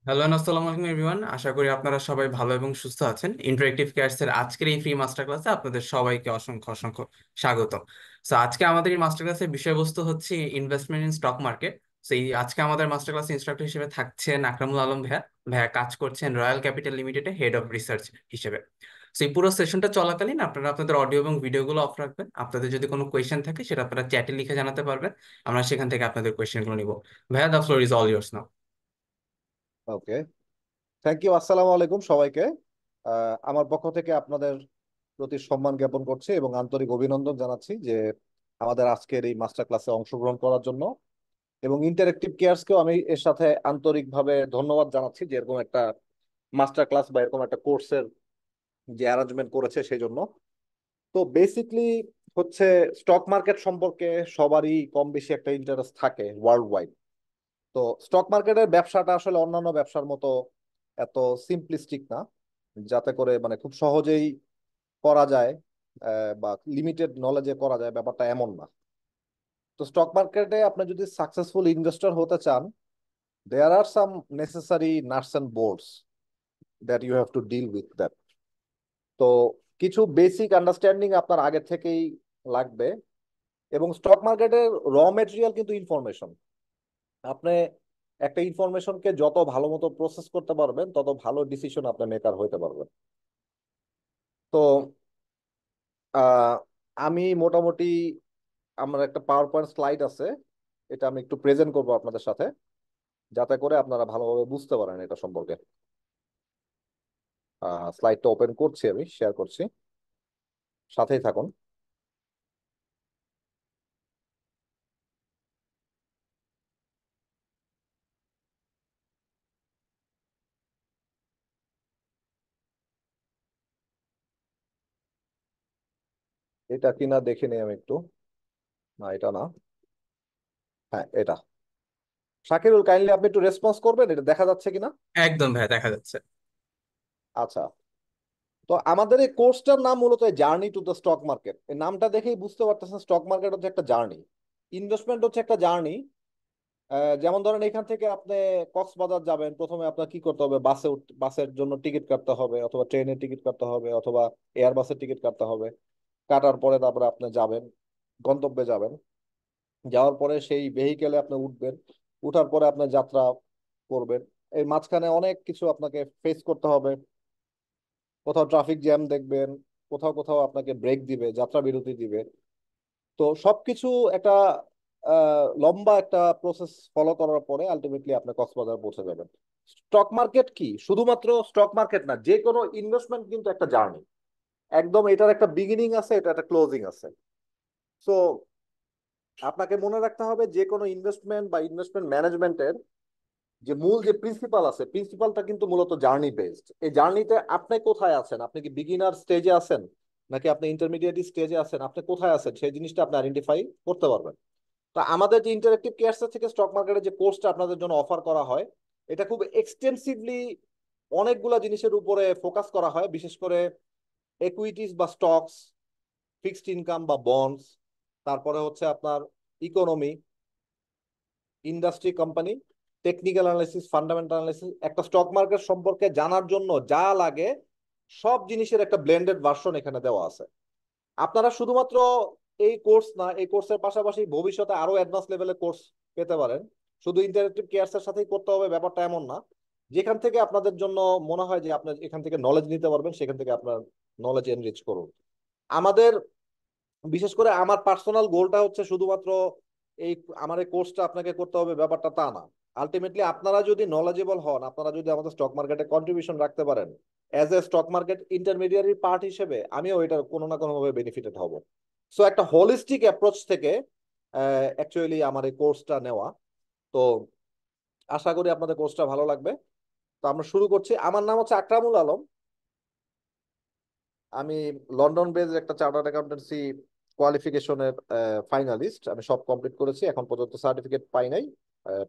Hello আসসালামু আলাইকুম everyone, আশা করি আপনারা সবাই ভালো এবং সুস্থ আছেন। ইন্টারেক্টিভ কেয়ারস এর আজকের এই ফ্রি মাস্টার ক্লাসে আপনাদের সবাইকে অসংখ্য অসংখ্য স্বাগত। সো আজকে আমাদের এই মাস্টার ক্লাসের বিষয়বস্তু হচ্ছে ইনভেস্টমেন্ট ইন স্টক মার্কেট। সেই আজকে আমাদের মাস্টার ক্লাস ইনস্ট্রাক্টর হিসেবে থাকছেন আকরামুল আলম ভাইয়া। ভাইয়া কাজ করছেন রয়্যাল ক্যাপিটাল লিমিটেডে হেড অফ রিসার্চ হিসেবে। সেই পুরো সেশনটা চলাকালীন আপনারা আপনাদের অডিও এবং ভিডিওগুলো অফ রাখবেন। আপনাদের যদি কোনো কোয়েশ্চেন থাকে সেটা আপনারা চ্যাটে লিখে জানাতে পারবেন। আমরা সেখান থেকে আপনাদের কোয়েশ্চেনগুলো নিব। ভাইয়া, the floor is all yours now. Okay, thank you. আসসালামু আলাইকুম সবাইকে। আমার পক্ষ থেকে আপনাদের প্রতি সম্মান জ্ঞাপন করছি এবং আন্তরিক অভিনন্দন জানাচ্ছি যে আমাদের আজকের এই মাস্টার ক্লাসে অংশগ্রহণ করার জন্য, এবং ইন্টারেক্টিভ কেয়ার্সকেও আমি এর সাথে আন্তরিকভাবে ধন্যবাদ জানাচ্ছি যে এরকম একটা মাস্টার ক্লাস বা এরকম একটা কোর্সের যে অ্যারেঞ্জমেন্ট করেছে সেই জন্য। তো বেসিকলি হচ্ছে স্টক মার্কেট সম্পর্কে সবারই কম বেশি একটা ইন্টারেস্ট থাকে ওয়ার্ল্ড ওয়াইড। তো স্টক মার্কেটের ব্যবসাটা আসলে অন্যান্য ব্যবসার মতো এত সিম্পলিস্টিক না, যাতে করে মানে খুব সহজেই করা যায় বা লিমিটেড নলেজে করা যায়, ব্যাপারটা এমন না। তো স্টক মার্কেটে আপনি যদি সাকসেসফুল ইনভেস্টর হতে চান, there are some necessary nuts and bolts that you have to deal with that. তো কিছু বেসিক আন্ডারস্ট্যান্ডিং আপনার আগে থেকেই লাগবে। এবং স্টক মার্কেটের র মেটেরিয়াল কিন্তু ইনফরমেশন। আপনি একটা ইনফরমেশনকে যত ভালো মতো প্রসেস করতে পারবেন, তত ভালো ডিসিশন আপনি মেকার হইতে পারবেন। তো আহ, আমি মোটামুটি আমার একটা পাওয়ার পয়েন্ট স্লাইড আছে, এটা আমি একটু প্রেজেন্ট করবো আপনাদের সাথে, যাতে করে আপনারা ভালোভাবে বুঝতে পারেন এটা সম্পর্কে। স্লাইডটা ওপেন করছি, আমি শেয়ার করছি, সাথেই থাকুন। এটা কিনা দেখে নিই আমি একটু। না, এটা না। হ্যাঁ, এটা। শাকিরুল, কাইন্ডলি আপনি একটু রেসপন্স করবেন, এটা দেখা যাচ্ছে কিনা? একদম ভাইয়া, দেখা যাচ্ছে। আচ্ছা। তো আমাদের এই কোর্সটার নাম মূলত journey to the stock market. এই নামটা দেখেই বুঝতে পারতেছেন স্টক মার্কেট হচ্ছে একটা জার্নি, ইনভেস্টমেন্ট হচ্ছে একটা জার্নি। যেমন ধরেন এখান থেকে আপনি কক্সবাজার যাবেন, প্রথমে আপনার কি করতে হবে? বাসের জন্য টিকিট কাটতে হবে, অথবা ট্রেনের টিকিট কাটতে হবে, অথবা এয়ার বাসের টিকিট কাটতে হবে। কাটার পরে তারপরে আপনি যাবেন, গন্তব্যে যাবেন। যাওয়ার পরে সেই ভেহিকেলে আপনি উঠবেন, উঠার পরে আপনি যাত্রা করবেন। এর মাঝখানে অনেক কিছু আপনাকে ফেস করতে হবে। কোথাও ট্রাফিক জ্যাম দেখবেন, কোথাও কোথাও আপনাকে ব্রেক দিবে, যাত্রা বিরতি দিবে। তো সবকিছু একটা লম্বা একটা প্রসেস ফলো করার পরে আলটিমেটলি আপনি কক্সবাজার পৌঁছে যাবেন। স্টক মার্কেট কি শুধুমাত্র স্টক মার্কেট না, যে কোনো ইনভেস্টমেন্ট কিন্তু একটা জার্নি। একদম এটার একটা বিগিনিং আছে, এটা একটা ক্লোজিং আছে। সো আপনাকে মনে রাখতে হবে যে কোনো ইনভেস্টমেন্ট বা ইনভেস্টমেন্ট ম্যানেজমেন্টের যে মূল যে প্রিন্সিপাল আছে, প্রিন্সিপালটা কিন্তু মূলত জার্নি বেসড। এই জার্নিতে আপনি কোথায় আছেন, আপনি কি বিগিনার স্টেজে আছেন নাকি আপনি ইন্টারমিডিয়েট স্টেজে আছেন, আপনি কোথায় আছেন সেই জিনিসটা আপনি আইডেন্টিফাই করতে পারবেন। তা আমাদের যে ইন্টারেক্টিভ কেয়ার্স থেকে স্টক মার্কেটের যে কোর্সটা আপনাদের জন্য অফার করা হয়, এটা খুব এক্সটেন্সিভলি অনেকগুলা জিনিসের উপরে ফোকাস করা হয়, বিশেষ করে একুইটিস বা স্টকস, ফিক্সড ইনকাম বা বন্ডস, তারপরে হচ্ছে আপনার economy, industry, company, technical analysis, fundamental analysis. একটা স্টক মার্কেট সম্পর্কে জানার জন্য যা লাগে সব জিনিসের একটা ব্লেন্ডেড ভার্সন এখানে দেওয়া আছে। আপনারা শুধুমাত্র এই কোর্স না, এই কোর্সের পাশাপাশি ভবিষ্যতে আরো অ্যাডভান্স লেভেলের কোর্স পেতে পারেন। শুধু ইন্টারেক্টিভ কেয়ার্স এর সাথেই করতে হবে ব্যাপারটা এমন না। যেখান থেকে আপনাদের জন্য মনে হয় যে আপনি এখান থেকে নলেজ নিতে পারবেন, সেখান থেকে আপনার নলেজ এনরিচ করুন। আমাদের বিশেষ করে আমার পার্সোনাল গোলটা হচ্ছে শুধুমাত্র এই আমার এই কোর্সটা আপনাকে করতে হবে ব্যাপারটা তা না। আলটিমেটলি আপনারা যদি নলেজেবল হন, আপনারা যদি আমাদের স্টক মার্কেটে কন্ট্রিবিউশন রাখতে পারেন, as a stock market intermediary part হিসেবে আমিও এটা কোনো না কোনো ভাবে বেনিফিটেড হব। সো একটা হোলিস্টিক অ্যাপ্রোচ থেকে অ্যাকচুয়ালি আমার এই কোর্সটা নেওয়া। তো আশা করি আপনাদের কোর্সটা ভালো লাগবে। তো আমরা শুরু করছি। আমার নাম হচ্ছে আকরামুল আলম। আমি লন্ডন বেজ একটা চার্টার্ড অ্যাকাউন্টেন্সি কোয়ালিফিকেশনের ফাইনালিস্ট। আমি সব কমপ্লিট করেছি, এখন পর্যন্ত সার্টিফিকেট পাই নাই।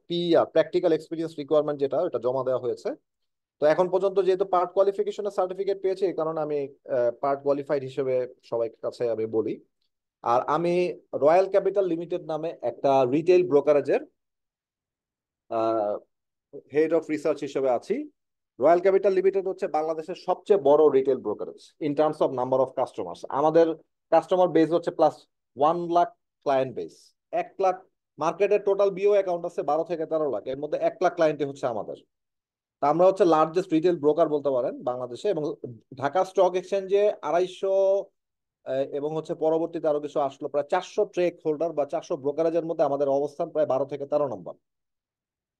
পিআর, প্র্যাকটিক্যাল এক্সপিরিয়েন্স রিকোয়ারমেন্ট, যেটা ওটা জমা দেওয়া হয়েছে। তো এখন পর্যন্ত যেহেতু পার্ট কোয়ালিফিকেশনের সার্টিফিকেট পেয়েছি, এই কারণে আমি পার্ট কোয়ালিফাইড হিসেবে সবাই কাছে আমি বলি। আর আমি রয়্যাল ক্যাপিটাল লিমিটেড নামে একটা রিটেল ব্রোকারেজের হেড অফ রিসার্চ হিসেবে আছি। রয়্যাল ক্যাপিটাল লিমিটেড হচ্ছে বাংলাদেশের সবচেয়ে বড় retail brokerage in terms of number of customers. আমাদের কাস্টমার বেস হচ্ছে plus 1 lakh client base. 1 lakh, মার্কেটের টোটাল বিও অ্যাকাউন্ট আছে 12 থেকে 13 লাখ, এর মধ্যে 1 লাখ ক্লায়েন্টই হচ্ছে আমাদের। তা আমরা হচ্ছে লার্জেস্ট রিটেল ব্রোকার বলতে পারেন বাংলাদেশে, এবং ঢাকা স্টক এক্সচেঞ্জে 250, এবং হচ্ছে পরবর্তীতে আরো কিছু আসলো, প্রায় 400 ট্রেক হোল্ডার বা 400 ব্রোকারেজের মধ্যে আমাদের অবস্থান প্রায় 12 থেকে 13 নম্বর।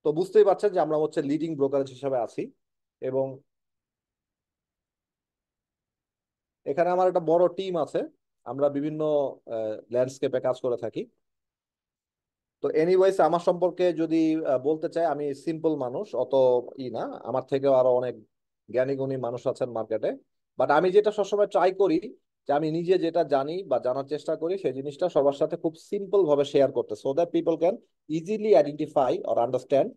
তো বুঝতেই পারছেন যে আমরা হচ্ছে লিডিং ব্রোকারেজ হিসেবে আছি। এবং এখানে আমার একটা বড় টিম আছে, আমরা বিভিন্ন ল্যান্ডস্কেপে কাজ করে থাকি। তো এনিওয়েজ, আমার সম্পর্কে যদি বলতে চাই, আমি সিম্পল মানুষ, অত না, আমার থেকেও আরো অনেক জ্ঞানী গুণী মানুষ আছেন মার্কেটে। বাট আমি যেটা সবসময় ট্রাই করি, যে আমি নিজে যেটা জানি বা জানার চেষ্টা করি সেই জিনিসটা সবার সাথে খুব সিম্পল ভাবে শেয়ার করতে, so that people can easily identify or understand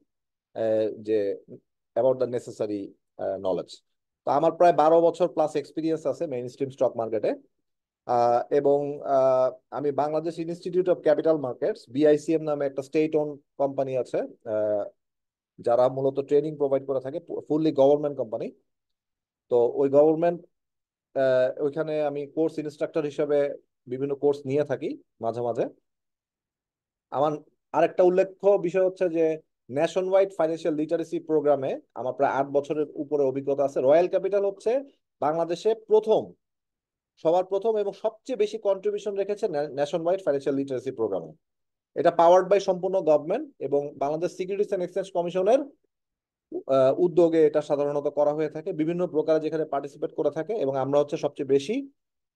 যে অ্যাবাউট দ্য নেসেসারি নলেজ। তো আমার প্রায় 12 বছর প্লাস এক্সপিরিয়েন্স আছে মেইন স্ট্রিম স্টক মার্কেটে। এবং আহ, আমি Bangladesh institute of capital markets, BICM নামে একটা স্টেট ওন কোম্পানি আছে, আহ, যারা মূলত ট্রেনিং প্রোভাইড করে থাকে, ফুললি গভর্নমেন্ট কোম্পানি। তো ওই গভর্নমেন্ট, ওইখানে আমি কোর্স ইনস্ট্রাক্টর হিসেবে বিভিন্ন কোর্স নিয়ে থাকি মাঝে মাঝে। আমার আরেকটা উল্লেখ্য বিষয় হচ্ছে যে ন্যাশন ওয়াইড ফাইন্যান্সিয়াল লিটারেসি প্রোগ্রামে আমার প্রায় 8 বছরের উপরে অভিজ্ঞতা আছে। রয়্যাল ক্যাপিটাল হচ্ছে বাংলাদেশে সবার প্রথম এবং সবচেয়ে বেশি কন্ট্রিবিউশন রেখেছে ন্যাশন ওয়াইড ফাইন্যান্সিয়াল লিটারেসি প্রোগ্রামে। এটা পাওয়ার্ড বাই সম্পূর্ণ গভর্নমেন্ট, এবং বাংলাদেশ সিকিউরিটিজ অ্যান্ড এক্সচেঞ্জ কমিশনের উদ্যোগে এটা সাধারণত করা হয়ে থাকে। বিভিন্ন ব্রোকার যেখানে পার্টিসিপেট করে থাকে, এবং আমরা হচ্ছে সবচেয়ে বেশি,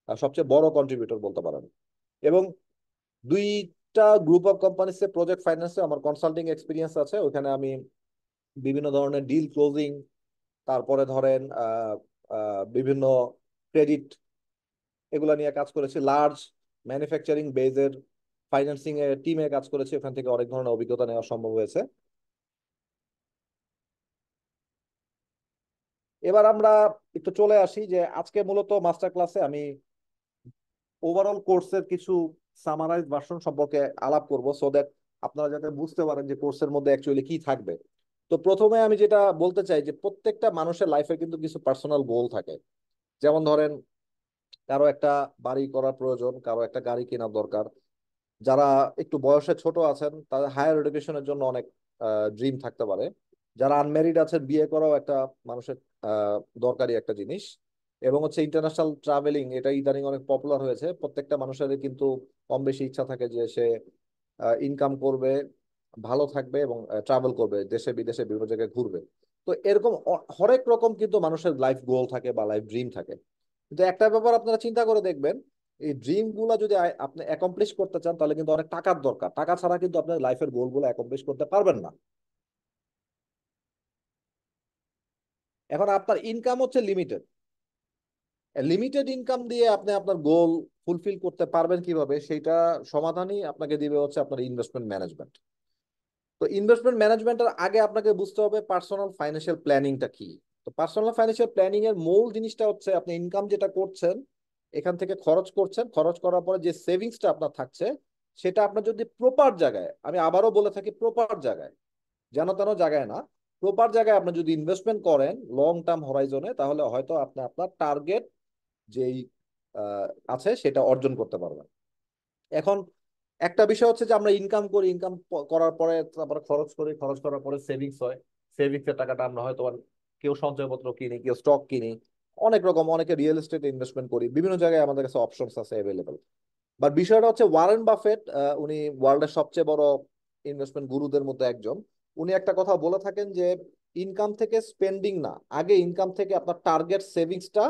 সবচেয়ে বড় কন্ট্রিবিউটর বলতে পারেন। এবং 2টা গ্রুপ অফ কোম্পানিসে প্রজেক্ট ফাইন্যান্সে আমার কনসাল্টিং এক্সপিরিয়েন্স আছে। ওখানে আমি বিভিন্ন ধরনের ডিল ক্লোজিং, তারপরে ধরেন বিভিন্ন ক্রেডিট, এগুলো নিয়ে কাজ করেছি। লার্জ ম্যানুফ্যাকচারিং বেজের ফাইন্যান্সিং এর টিমে কাজ করেছি, ওখান থেকে অনেক ধরনের অভিজ্ঞতা নেওয়া সম্ভব হয়েছে। এবার আমরা একটু চলে আসি যে আজকে মূলত মাস্টার ক্লাসে আমি ওভারঅল কোর্সের কিছু সামারাইজ ভার্সন সম্পর্কে আলাপ করব, সো দ্যাট আপনারা যাতে বুঝতে পারেন যে কোর্সের মধ্যে অ্যাকচুয়ালি কি থাকবে। তো প্রথমে আমি যেটা বলতে চাই যে প্রত্যেকটা মানুষের লাইফে কিন্তু কিছু পার্সোনাল গোল থাকে। যেমন ধরেন, কারো একটা বাড়ি করার প্রয়োজন, কারো একটা গাড়ি কেনার দরকার। যারা একটু বয়সে ছোট আছেন তাদের হায়ার এডুকেশনের জন্য অনেক ড্রিম থাকতে পারে। যারা আনম্যারিড আছেন, বিয়ে করাও একটা মানুষের আহ, দরকারি একটা জিনিস। এবং হচ্ছে ইন্টারন্যাশনাল ট্রাভেলিং, এটা ইদানিং অনেক পপুলার হয়েছে। প্রত্যেকটা মানুষের কিন্তু কম বেশি ইচ্ছা থাকে যে সে ইনকাম করবে, ভালো থাকবে এবং ট্রাভেল করবে, দেশে বিদেশে বিভিন্ন জায়গায় ঘুরবে। তো এরকম হরেক রকম কিন্তু মানুষের লাইফ গোল থাকে বা লাইফ ড্রিম থাকে। কিন্তু একটা ব্যাপার আপনারা চিন্তা করে দেখবেন, এই ড্রিম গুলা যদি আপনি অ্যাকমপ্লিশ করতে চান তাহলে কিন্তু অনেক টাকার দরকার। টাকা ছাড়া কিন্তু আপনার লাইফের গোল গুলো অ্যাকমপ্লিশ করতে পারবেন না। এখন আপনার ইনকাম হচ্ছে লিমিটেড। লিমিটেড ইনকাম দিয়ে আপনি আপনার গোল ফুলফিল করতে পারবেন কিভাবে, সেইটা সমাধানই আপনাকে দিবে হচ্ছে আপনার ইনভেস্টমেন্ট ম্যানেজমেন্ট। তো ইনভেস্টমেন্ট ম্যানেজমেন্টের আগে আপনাকে বুঝতে হবে পার্সোনাল ফাইন্যান্সিয়াল প্ল্যানিংটা কি। তো পার্সোনাল ফাইন্যান্সিয়াল প্ল্যানিং এর মূল জিনিসটা হচ্ছে আপনি ইনকাম যেটা করছেন, এখান থেকে খরচ করছেন, খরচ করার পরে যে সেভিংসটা আপনার থাকছে, সেটা আপনার যদি প্রপার জায়গায়, আমি আবারও বলে থাকি প্রপার জায়গায়, যেন তেন জায়গায় না, প্রপার জায়গায় আপনি যদি ইনভেস্টমেন্ট করেন লং টার্ম হরাইজনে, তাহলে হয়তো আপনি আপনার টার্গেট যেই আহ, আছে সেটা অর্জন করতে পারবেন। এখন একটা বিষয় হচ্ছে যে আমরা ইনকাম করি, ইনকাম করার পরে তারপরে খরচ করি, খরচ করার পরে সেভিংস হয়। সেভিংস এর টাকাটা আমরা হয়তো কেউ সঞ্চয়পত্র কিনি, কেউ স্টক কিনি, অনেক রকম, অনেকে রিয়েল এস্টেটে ইনভেস্টমেন্ট করি, বিভিন্ন জায়গায় আমাদের কাছে অপশনস আছে অ্যাভেলেবল। বাট বিষয়টা হচ্ছে ওয়ারেন বাফেট, উনি ওয়ার্ল্ডের সবচেয়ে বড় ইনভেস্টমেন্ট গুরুদের মধ্যে একজন। উনি একটা কথা বলে থাকেন যে ইনকাম থেকে স্পেন্ডিং না, আগে ইনকাম থেকে আপনার টার্গেট সেভিংসটা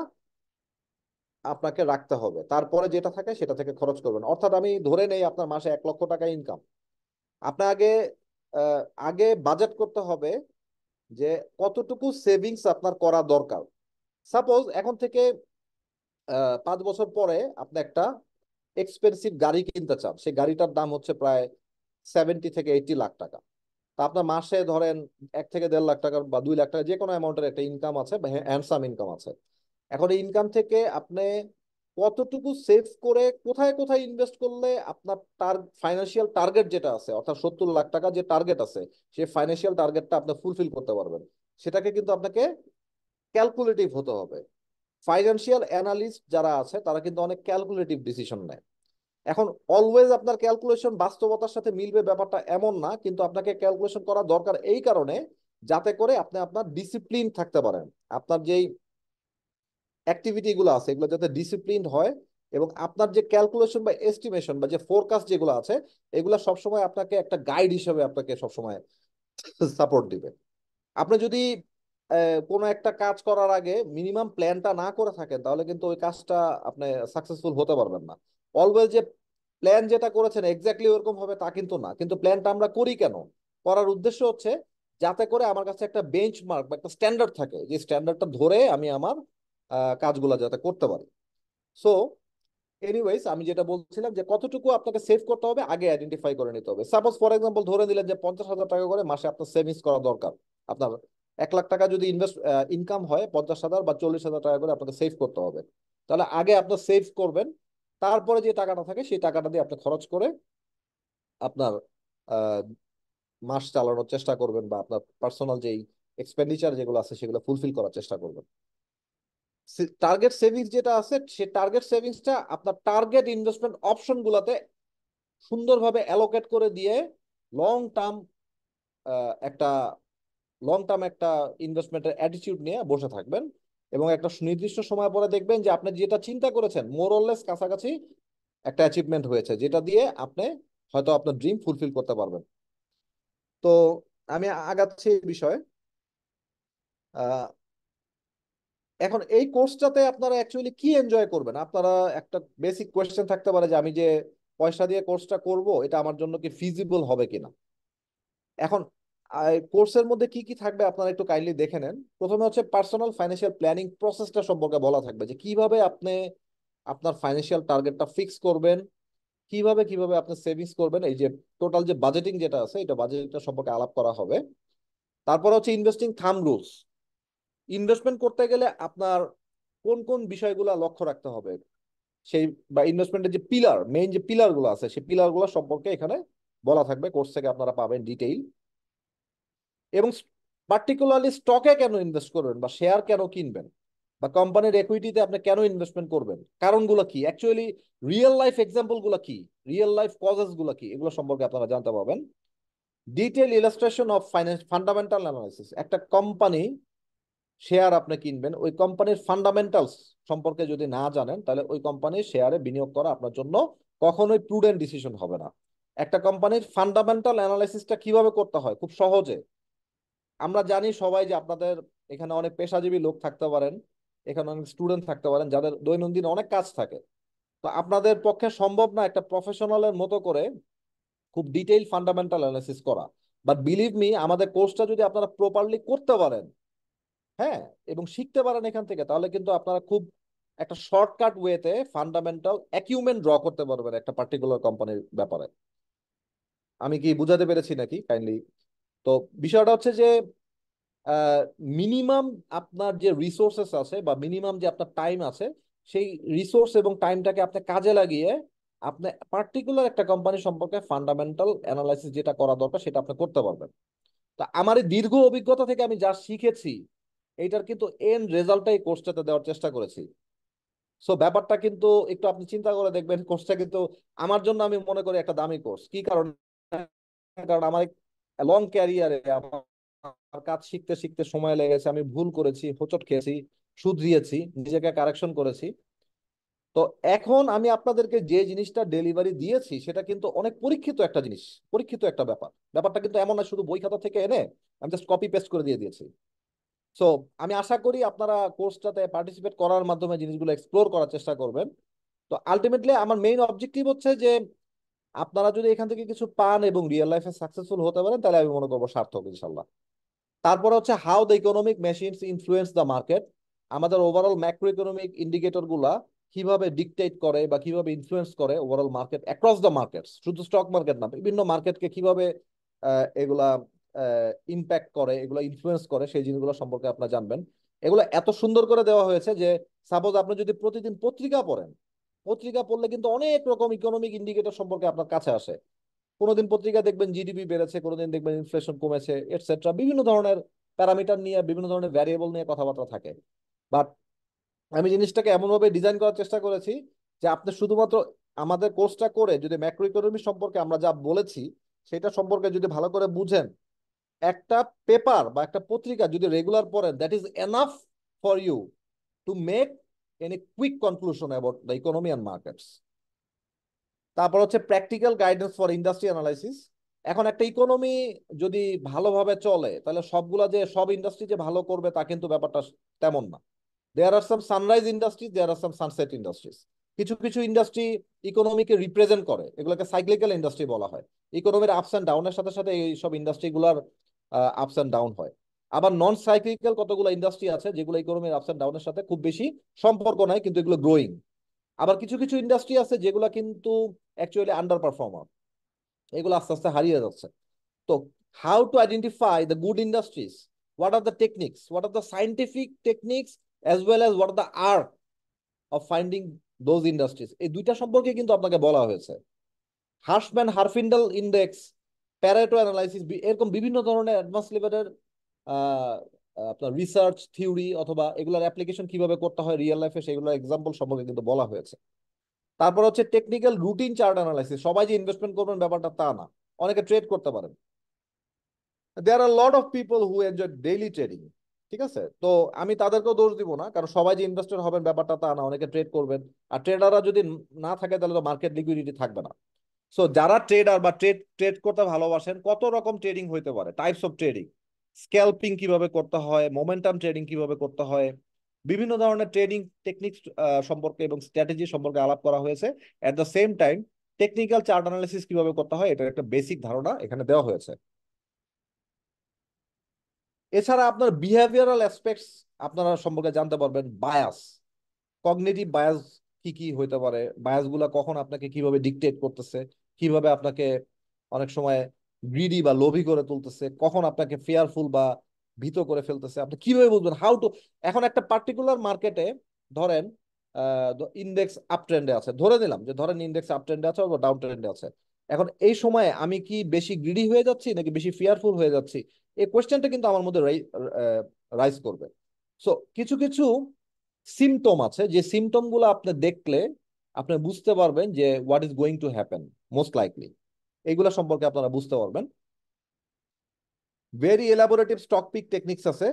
আপনাকে রাখতে হবে, তারপরে যেটা থাকে সেটা থেকে খরচ করবেন। অর্থাৎ আমি ধরে নেই আপনার মাসে 1 লক্ষ টাকা ইনকাম, আপনার আহ, আগে বাজেট করতে হবে যে কতটুকু সেভিংস আপনার করা দরকার। সাপোজ এখন থেকে 5 বছর পরে আপনি একটা এক্সপেন্সিভ গাড়ি কিনতে চান, সেই গাড়িটার দাম হচ্ছে প্রায় 70 থেকে 80 লাখ টাকা। তা আপনার মাসে ধরেন 1 থেকে 1.5 লাখ টাকা বা 2 লাখ টাকা যে কোনো অ্যামাউন্টের একটা ইনকাম আছে বা হ্যান্ডসাম ইনকাম আছে। এখন এই ইনকাম থেকে আপনি কতটুকু সেভ করে কোথায় কোথায় ইনভেস্ট করলে আপনার ফাইন্যান্সিয়াল টার্গেট যেটা আছে, অর্থাৎ 70 লাখ টাকা যে টার্গেট আছে, সেই ফাইন্যান্সিয়াল টার্গেটটা আপনি ফুলফিল করতে পারবেন, সেটাকে কিন্তু আপনাকে ক্যালকুলেটিভ হতে হবে। ফাইন্যান্সিয়াল অ্যানালিস্ট যারা আছে তারা কিন্তু অনেক ক্যালকুলেটিভ ডিসিশন নেয়। এখন অলওয়েজ আপনার ক্যালকুলেশন বাস্তবতার সাথে মিলবে ব্যাপারটা এমন না, কিন্তু আপনাকে ক্যালকুলেশন করা দরকার এই কারণে যাতে করে আপনি আপনার ডিসিপ্লিন থাকতে পারেন, আপনার যেই অ্যাক্টিভিটি গুলো আছে এগুলো যাতে ডিসিপ্লিন হয়, এবং আপনার যে ক্যালকুলেশন বা এস্টিমেশন বা যে ফোরকাস্ট যেগুলো আছে এগুলো সবসময় আপনাকে একটা গাইড হিসেবে আপনাকে সবসময় সাপোর্ট দিবে। আপনি যদি কোনো একটা কাজ করার আগে মিনিমাম প্ল্যানটা না করে থাকেন তাহলে কিন্তু ওই কাজটা আপনি সাকসেসফুল হতে পারবেন না। অলওয়েজ যে প্ল্যান যেটা করেছেন এক্স্যাক্টলি ওরকম হবে তা কিন্তু না, কিন্তু প্ল্যানটা আমরা করি কেন, করার উদ্দেশ্য হচ্ছে যাতে করে আমার কাছে একটা বেঞ্চমার্ক বা একটা স্ট্যান্ডার্ড থাকে, যে স্ট্যান্ডার্ডটা ধরে আমি আমার কাজগুলো যাতে করতে পারি। সো এনিওয়েজ, আমি যেটা বলছিলাম যে কতটুকু আপনাকে সেভ করতে হবে আগে আইডেন্টিফাই করে নিতে হবে। সাপোজ ফর এক্সাম্পল ধরে নিলেন যে 50,000 টাকা করে মাসে আপনার সেভিংস করা দরকার। আপনার 1 লাখ টাকা যদি ইনকাম হয়, 50,000 বা 40,000 টাকা করে আপনাকে সেভ করতে হবে। তাহলে আগে আপনার সেভ করবেন, তারপরে যে টাকাটা থাকে সেই টাকাটা দিয়ে আপনি খরচ করে আপনার আহ, মাস চালানোর চেষ্টা করবেন, বা আপনার পার্সোনাল যেই এক্সপেন্ডিচার যেগুলো আছে সেগুলো ফুলফিল করার চেষ্টা করবেন। টার্গেট সেভিংস যেটা আছে সে টার্গেট সেভিংসটা আপনার টার্গেট ইনভেস্টমেন্ট অপশন গুলাতে সুন্দরভাবে অ্যালোকেট করে দিয়ে লং টার্ম একটা একটা ইনভেস্টমেন্টের অ্যাটিটিউড নিয়ে বসে থাকবেন, এবং একটা সুনির্দিষ্ট সময় পরে দেখবেন যে আপনি যেটা চিন্তা করেছেন মোরলেস কাছাকাছি একটা অ্যাচিভমেন্ট হয়েছে, যেটা দিয়ে আপনি হয়তো আপনার ড্রিম ফুলফিল করতে পারবেন। তো আমি আগাচ্ছি এই বিষয়ে। আহ, এখন এই কোর্সটাতে আপনারা অ্যাকচুয়ালি কি এনজয় করবেন, আপনারা একটা বেসিক কোয়েশ্চেন থাকতে পারে যে আমি যে পয়সা দিয়ে কোর্সটা করব এটা আমার জন্য কি ফিজিবল হবে কিনা। এখন কোর্সের মধ্যে কি কি থাকবে আপনারা একটু কাইন্ডলি দেখে নেন। প্রথমে হচ্ছে পার্সোনাল ফাইন্যান্সিয়াল প্ল্যানিং প্রসেসটা সম্পর্কে বলা থাকবে, যে কিভাবে আপনি আপনার ফাইন্যান্সিয়াল টার্গেটটা ফিক্স করবেন, কিভাবে কিভাবে আপনি সেভিংস করবেন, এই যে টোটাল যে বাজেটিং যেটা আছে এটা বাজেটিংটা সম্পর্কে আলাপ করা হবে। তারপর হচ্ছে ইনভেস্টিং থাম রুলস, ইনভেস্টমেন্ট করতে গেলে আপনার কোন কোন বিষয়গুলো লক্ষ্য রাখতে হবে, সেই বা ইনভেস্টমেন্টের যে পিলার, মেইন যে পিলার গুলো আছে সেই পিলার গুলো সম্পর্কে এখানে বলা থাকবে, কোর্স থেকে আপনারা পাবেন ডিটেইল। এবং পার্টিকুলারলি স্টকে কেন ইনভেস্ট করবেন বা শেয়ার কেন কিনবেন, বা কোম্পানির ইকুইটিতে আপনি কেন ইনভেস্টমেন্ট করবেন, কারণগুলো কি, অ্যাকচুয়ালি রিয়েল লাইফ এক্সাম্পল গুলো কি, রিয়েল লাইফ কজেস গুলো কি, এগুলো সম্পর্কে আপনারা জানতে পারবেন। Detail illustration of finance fundamental analysis, একটা কোম্পানি শেয়ার আপনি কিনবেন, ওই কোম্পানির ফান্ডামেন্টালস সম্পর্কে যদি না জানেন তাহলে ওই কোম্পানির শেয়ারে বিনিয়োগ করা আপনার জন্য কখনোই প্রুডেন্ট ডিসিশন হবে না। একটা কোম্পানির ফান্ডামেন্টাল অ্যানালাইসিসটা কিভাবে করতে হয়, খুব সহজে। আমরা জানি সবাই যে আপনাদের এখানে অনেক পেশাজীবী লোক থাকতে পারেন, এখানে অনেক স্টুডেন্ট থাকতে পারেন যাদের দৈনন্দিন অনেক কাজ থাকে। তো আপনাদের পক্ষে সম্ভব না একটা প্রফেশনালের মতো করে খুব ডিটেইল ফান্ডামেন্টাল অ্যানালাইসিস করা। বাট বিলিভ মি, আমাদের কোর্সটা যদি আপনারা প্রপারলি করতে পারেন, হ্যাঁ, এবং শিখতে পারেন এখান থেকে, তাহলে কিন্তু আপনারা খুব একটা শর্টকাট ওয়েতে ফান্ডামেন্টাল অ্যাকিউমেন্ট ড্র করতে পারবেন একটা পার্টিকুলার কোম্পানির ব্যাপারে। আমি কি বুঝাতে পেরেছি নাকি কাইন্ডলি? তো বিষয়টা হচ্ছে যে মিনিমাম আপনার যে রিসোর্সেস আছে বা মিনিমাম যে আপনার টাইম আছে, সেই রিসোর্স এবং টাইমটাকে আপনি কাজে লাগিয়ে আপনি পার্টিকুলার একটা কোম্পানি সম্পর্কে ফান্ডামেন্টাল অ্যানালাইসিস যেটা করা দরকার সেটা আপনি করতে পারবেন। তা আমার এই দীর্ঘ অভিজ্ঞতা থেকে আমি যা শিখেছি এইটার কিন্তু এন্ড রেজাল্টটাই কোর্সটাতে দেওয়ার চেষ্টা করেছি। সো ব্যাপারটা কিন্তু একটু আপনি চিন্তা করে দেখবেন, কোর্সটা কিন্তু আমার জন্য আমি মনে করি একটা দামি কোর্স। কি কারণ, কারণ আমার লং ক্যারিয়ারে আমার কাজ শিখতে শিখতে সময় লেগেছে, আমি ভুল করেছি, হোঁচট খেয়েছি, শুধরিয়েছি, নিজেকে কারেকশন করেছি। তো এখন আমি আপনাদেরকে যে জিনিসটা ডেলিভারি দিয়েছি সেটা কিন্তু অনেক পরীক্ষিত একটা জিনিস, পরীক্ষিত একটা ব্যাপারটা কিন্তু এমন না শুধু বই খাতা থেকে এনে আমি জাস্ট কপি পেস্ট করে দিয়ে দিয়েছি। সো আমি আশা করি আপনারা কোর্সটাতে পার্টিসিপেট করার মাধ্যমে জিনিসগুলো এক্সপ্লোর করার চেষ্টা করবেন। তো আলটিমেটলি আমার মেইন অবজেক্টিভ হচ্ছে যে আপনারা যদি এখান থেকে কিছু পান এবং রিয়েল লাইফে সাকসেসফুল হতে পারেন তাহলে আমি মনে করবো সার্থক ইনশাল্লাহ। তারপরে হচ্ছে how the economic machines influence the market, আমাদের ওভারঅল ম্যাক্রো ইকোনমিক ইন্ডিকেটর গুলা কিভাবে ডিকটেট করে বা কিভাবে ইনফ্লুয়েন্স করে overall market across the markets, শুধু স্টক মার্কেট না, বিভিন্ন মার্কেটকে কিভাবে এগুলা ইম্প্যাক্ট করে, এগুলো ইনফ্লুয়েন্স করে, সেই জিনিসগুলো সম্পর্কে আপনারা জানবেন। এগুলো এত সুন্দর করে দেওয়া হয়েছে যে সাপোজ আপনি যদি প্রতিদিন পত্রিকা পড়েন, পত্রিকা পড়লে কিন্তু অনেক রকম ইকোনমিক ইন্ডিকেটর সম্পর্কে আপনার কাছে আসে। কোনোদিন পত্রিকা দেখবেন জিডিপি বেড়েছে, কোনোদিন দেখবেন ইনফ্লেশন কমেছে, এটসেট্রা, বিভিন্ন ধরনের প্যারামিটার নিয়ে, বিভিন্ন ধরনের ভ্যারিয়েবল নিয়ে কথাবার্তা থাকে। বাট আমি জিনিসটাকে এমনভাবে ডিজাইন করার চেষ্টা করেছি যে আপনি শুধুমাত্র আমাদের কোর্সটা করে যদি ম্যাক্রো ইকোনমি সম্পর্কে আমরা যা বলেছি সেটা সম্পর্কে যদি ভালো করে বুঝেন, একটা পেপার বা একটা পত্রিকা যদি রেগুলার পড়েন, that is enough for you to make any quick conclusion about the economy and markets. তারপর হচ্ছে practical guidance for industry analysis. এখন একটা ইকোনমি যদি ভালোভাবে চলে তাহলে সবগুলা যে সব ইন্ডাস্ট্রি যে ভালো করবে তা কিন্তু ব্যাপারটা তেমন না। দেয়ার are some sunrise industries, there are some sunset industries. কিছু কিছু ইন্ডাস্ট্রি ইকোনমিকে রিপ্রেজেন্ট করে, এগুলোকে সাইক্লিক্যাল ইন্ডাস্ট্রি বলা হয়। ইকোনমির আপস অ্যান্ড ডাউনের সাথে সাথে এই সব ইন্ডাস্ট্রিগুলোর আপস অ্যান্ড ডাউন হয়। আবার নন সাইক্লিক্যাল কতগুলো ইন্ডাস্ট্রি আছে যেগুলো ইকোনমির আপস অ্যান্ড ডাউনের সাথে খুব বেশি সম্পর্ক নাই, কিন্তু এগুলো গ্রোয়িং। আবার কিছু কিছু ইন্ডাস্ট্রি আছে যেগুলো কিন্তু অ্যাকচুয়ালি আন্ডার পারফর্মার, এগুলো আস্তে আস্তে হারিয়ে যাচ্ছে। তো how to identify the good industries, what are the techniques, what are the scientific techniques, as well as what are the art of finding those industries, এই দুইটা সম্পর্কে কিন্তু আপনাকে বলা হয়েছে। হার্শম্যান হারফিন্ডেল ইন্ডেক্স, প্যারেটো অ্যানালাইসিস, এরকম বিভিন্ন ধরনের অ্যাডভান্স লেভেলের আপনার রিসার্চ থিওরি অথবা এগুলোর অ্যাপ্লিকেশন কিভাবে করতে হয় রিয়েল লাইফে সেগুলোর এক্সাম্পল সম্পর্কে কিন্তু বলা হয়েছে। তারপর হচ্ছে টেকনিক্যাল রুটিন চার্ট অ্যানালাইসিস। সবাই যে ইনভেস্টমেন্ট করবেন ব্যাপারটা তা না, অনেকে ট্রেড করতে পারেন। There are lot of people who enjoy daily trading. ঠিক আছে, তো আমি তাদেরকেও দোষ দিব না, কারণ সবাই যে ইনভেস্টর হবেন ব্যাপারটা তা না, অনেকে ট্রেড করবেন। আর ট্রেডাররা যদি না থাকে তাহলে তো মার্কেট লিকুইডিটি থাকবে না। সো যারা ট্রেডার বা ট্রেড ট্রেড করতে ভালোবাসেন, কত রকম ট্রেডিং হইতে পারে, টাইপস অফ ট্রেডিং, স্ক্যালপিং কিভাবে করতে হয়, মোমেন্টাম ট্রেডিং কিভাবে করতে হয়, বিভিন্ন ধরনের ট্রেডিং টেকনিক্স সম্পর্কে এবং স্ট্র্যাটেজি সম্পর্কে আলাপ করা হয়েছে। At the same time technical chart analysis কিভাবে করতে হয় এটার একটা বেসিক ধারণা এখানে দেওয়া হয়েছে। এছাড়া আপনার বিহেভিয়ারাল অ্যাসপেক্টস আপনারা সম্পর্কে জানতে পারবেন। বায়াস, কগনিটিভ বায়াস কি কি হইতে পারে, বায়াস গুলা কখন আপনাকে কিভাবে ডিকটেট করতেছে, কিভাবে আপনাকে অনেক সময় গ্রিডি বা লোভী করে তুলতেছে, কখন আপনাকে ফেয়ারফুল বা ভীত করে ফেলতেছে, আপনি কিভাবে বুঝবেন হাউ টু। এখন একটা পার্টিকুলার মার্কেটে ধরেন ইন্ডেক্স আপ ট্রেন্ডে আছে, ধরে নিলাম যে ধরেন ইন্ডেক্স আপ ট্রেন্ডে আছে বা ডাউন ট্রেন্ডে আছে। এখন এই সময়ে আমি কি বেশি গ্রিডি হয়ে যাচ্ছি নাকি বেশি ফেয়ারফুল হয়ে যাচ্ছি, এই কোয়েশ্চেনটা কিন্তু আমার মধ্যে রাইজ করবে। সো কিছু কিছু সিমটম আছে যে সিমটম গুলো আপনি দেখলে আপনি বুঝতে পারবেন যে what is going to happen most likely, এইগুলা সম্পর্কে আপনারা বুঝতে পারবেন। ভেরি এলাবোরেটিভ স্টক পিক টেকনিক্স আছে।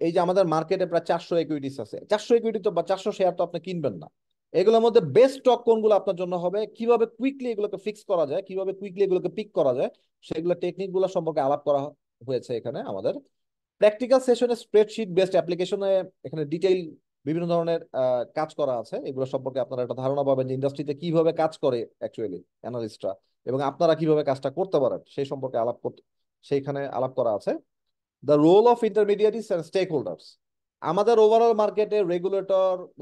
এই যে আমাদের মার্কেটে প্রায় 400 ইকুইটিস আছে, 400 ইকুইটি তো বা 400 শেয়ার তো আপনি কিনবেন না। এগুলোর মধ্যে বেস্ট স্টক কোনগুলো আপনার জন্য হবে, কিভাবে কুইকলি এগুলোকে ফিক্স করা যায়, কিভাবে কুইকলি এগুলোকে পিক করা যায়, সেগুলো টেকনিক গুলো সম্পর্কে আলাপ করা হয়েছে এখানে আমাদের প্র্যাকটিক্যাল সেশনে। স্প্রেডশিট বেসড অ্যাপ্লিকেশনে এখানে ডিটেইল বিভিন্ন ধরনের কাজ করা আছে, এগুলো সম্পর্কে আপনারা একটা ধারণা পাবেন যে ইন্ডাস্ট্রিতে কিভাবে কাজ করে অ্যাকচুয়ালি অ্যানালিস্টরা, এবং আপনারা কিভাবে কাজটা করতে পারেন সেই সম্পর্কে আলাপ করতে সেইখানে আলাপ করা আছে। The role of intermediaries and stake holders, আমাদের ওভারঅল মার্কেটে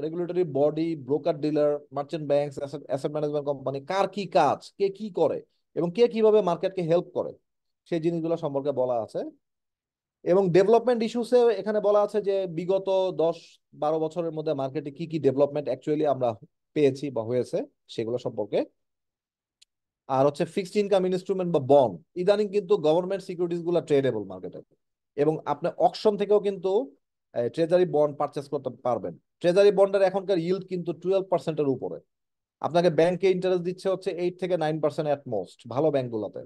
regulatory body, broker dealer, merchant banks, asset management company, কার কি কাজ, কে কি করে এবং কে কিভাবে মার্কেটকে হেল্প করে সেই জিনিসগুলো সম্পর্কে বলা আছে। এবং ডেভেলপমেন্ট ইস্যুসে এখানে বলা আছে যে বিগত 10-12 বছরের মধ্যে মার্কেটে কি কি ডেভেলপমেন্ট অ্যাকচুয়ালি আমরা পেয়েছি বা হয়েছে সেগুলো সম্পর্কে। আর হচ্ছে ফিক্সড ইনকাম ইনস্ট্রুমেন্ট বা বন্ড, ইদানিং কিন্তু গভর্নমেন্ট সিকিউরিটিজ গুলো ট্রেডেবল মার্কেটে, এবং আপনি অকশন থেকেও কিন্তু ট্রেজারি বন্ড পারচেস করতে পারবেন। ট্রেজারি বন্ডের এখনকার ইল্ড কিন্তু 12%-এর উপরে। আপনাকে ব্যাংকে ইন্টারেস্ট দিচ্ছে হচ্ছে 8 থেকে 9% অ্যাট মোস্ট ভালো ব্যাংকগুলোতে,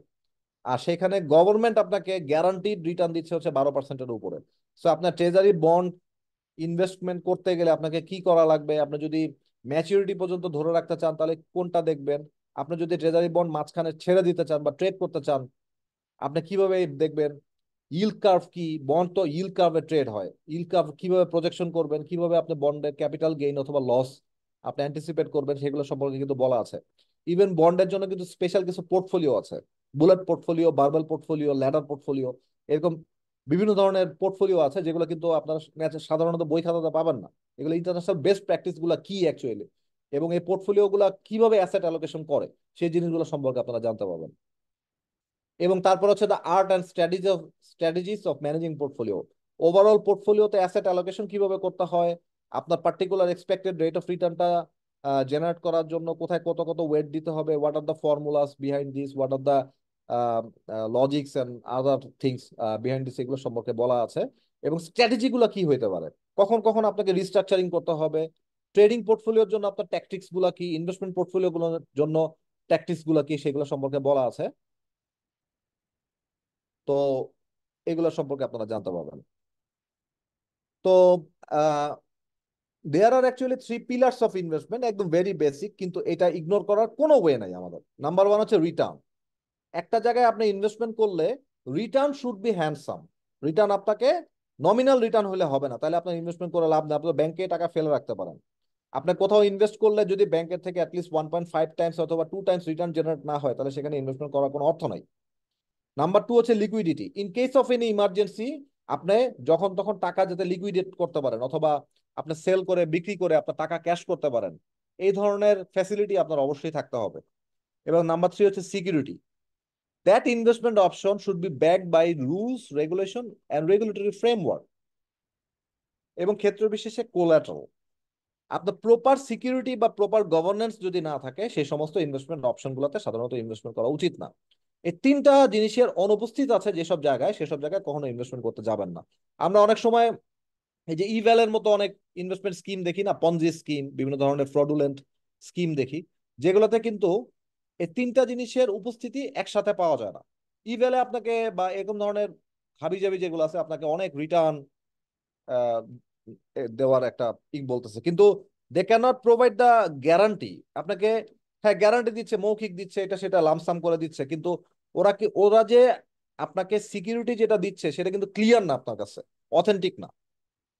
আর সেখানে গভর্নমেন্ট আপনাকে গ্যারান্টিড রিটার্ন দিচ্ছে হচ্ছে 12%-এর উপরে। সো আপনার ট্রেজারি বন্ড ইনভেস্টমেন্ট করতে গেলে আপনাকে কি করা লাগবে, আপনি যদি ম্যাচুরিটি পর্যন্ত ধরে রাখতে চান তাহলে কোনটা দেখবেন, আপনি যদি ট্রেজারি বন্ড মাঝখানে ছেড়ে দিতে চান বা ট্রেড করতে চান আপনি কিভাবে দেখবেন, ইল্ড কার্ভ কি, বন্ড তো ইল্ড কার্ভে ট্রেড হয়, ইল্ড কার্ভ কিভাবে প্রজেকশন করবেন, কিভাবে আপনি বন্ডের ক্যাপিটাল গেইন অথবা লস আপনি অ্যান্টিসিপেট করবেন সেগুলো সম্পর্কে কিন্তু বলা আছে। ইভেন বন্ডের জন্য কিন্তু স্পেশাল কিছু পোর্টফোলিও আছে, bullet portfolio, barbell portfolio, ladder portfolio, এরকম বিভিন্ন ধরনের পোর্টফোলিও আছে যেগুলো কিন্তু আপনারা সাধারণত বই খাতাতে পাবেন না। এগুলো ইন্টারন্যাশনাল বেস্ট প্র্যাকটিস গুলা কি অ্যাকচুয়ালি, এবং এই পোর্টফোলিও গুলা কিভাবে অ্যাসেট অ্যালোকেশন করে সেই জিনিসগুলো সম্পর্কে আপনারা জানতে পারবেন। এবং তারপর হচ্ছে the art and strategies of managing portfolio, overall পোর্টফোলিওতে অ্যাসেট অ্যালোকেশন কিভাবে করতে হয়, আপনার পার্টিকুলার এক্সপেক্টেড রেট অফ রিটার্নটা জেনারেট করার জন্য কোথায় কত কত ওয়েট দিতে হবে, what are the formulas behind this, what are the logics and other things behind this, এগুলো সম্পর্কে বলা আছে। এবং স্ট্র্যাটেজি গুলো কি হইতে পারে, কখন কখন আপনাকে রিস্ট্রাকচারিং করতে হবে, ট্রেডিং পোর্টফোলিওর জন্য আপনার ট্যাকটিক্স গুলা কি, ইনভেস্টমেন্ট পোর্টফোলিও গুলোর জন্য ট্যাকটিক্স গুলা কি, সেগুলো সম্পর্কে বলা আছে। তো এগুলো সম্পর্কে আপনারা জানতে পারবেন। তো there are actually three pillars of investment, একদম ভেরি বেসিক, কিন্তু এটা ইগনোর করার কোনো ওয়ে নাই আমাদের। নাম্বার ওয়ান হচ্ছে রিটার্ন। একটা জায়গায় আপনি ইনভেস্টমেন্ট করলে return should be handsome. Return আপনাকে নমিনাল রিটার্ন হলে হবে না, তাহলে আপনার ইনভেস্টমেন্ট করে লাভ নেই, আপনার ব্যাংকে টাকা ফেলে রাখতে পারেন। আপনি কোথাও ইনভেস্ট করলে যদি ব্যাংকের থেকে অ্যাটলিস্ট 1.5 টাইমস অথবা 2 টাইমস রিটার্ন জেনারেট না হয়, তাহলে সেখানে ইনভেস্টমেন্ট করার কোনো অর্থ নাই। নাম্বার টু হচ্ছে liquidity. In case of any emergency আপনি যখন তখন টাকা যাতে লিকুইডেট করতে পারেন, অথবা আপনি সেল করে বিক্রি করে আপনার টাকা ক্যাশ করতে পারেন, এই ধরনের ফ্যাসিলিটি আপনার অবশ্যই থাকতে হবে। এবং নাম্বার থ্রি হচ্ছে security. That investment option should be backed by rules, regulation and regulatory framework, এবং ক্ষেত্র বিশেষে কোল্যাটারাল। আপনার প্রপার সিকিউরিটি বা প্রপার গভর্নেন্স যদি না থাকে, সেই সমস্ত ইনভেস্টমেন্ট অপশনগুলোতে সাধারণত ইনভেস্টমেন্ট করা উচিত না। এই তিনটা জিনিসের অনুপস্থিত আছে যেসব জায়গায়, সেসব জায়গায় কখনো ইনভেস্টমেন্ট করতে যাবেন না। আমরা অনেক সময় এই যে ইভ্যালের মতো অনেক ইনভেস্টমেন্ট স্কিম দেখি না, পনজি স্কিম, বিভিন্ন ধরনের ফ্রডুলেন্ট স্কিম দেখি, যেগুলোতে কিন্তু এই তিনটা জিনিসের উপস্থিতি একসাথে পাওয়া যায় না। ইভ্যালে আপনাকে বা এরকম ধরনের হাবিজাবি যেগুলো আছে, আপনাকে অনেক রিটার্ন দেওয়ার একটা বলতেছে, কিন্তু they can't provide the guarantee আপনাকে। হ্যাঁ, গ্যারান্টি দিচ্ছে, মৌখিক দিচ্ছে, এটা সেটা লামসাম করে দিচ্ছে, কিন্তু ওরা যে আপনাকে সিকিউরিটি যেটা দিচ্ছে সেটা কিন্তু ক্লিয়ার না আপনার কাছে, অথেন্টিক না।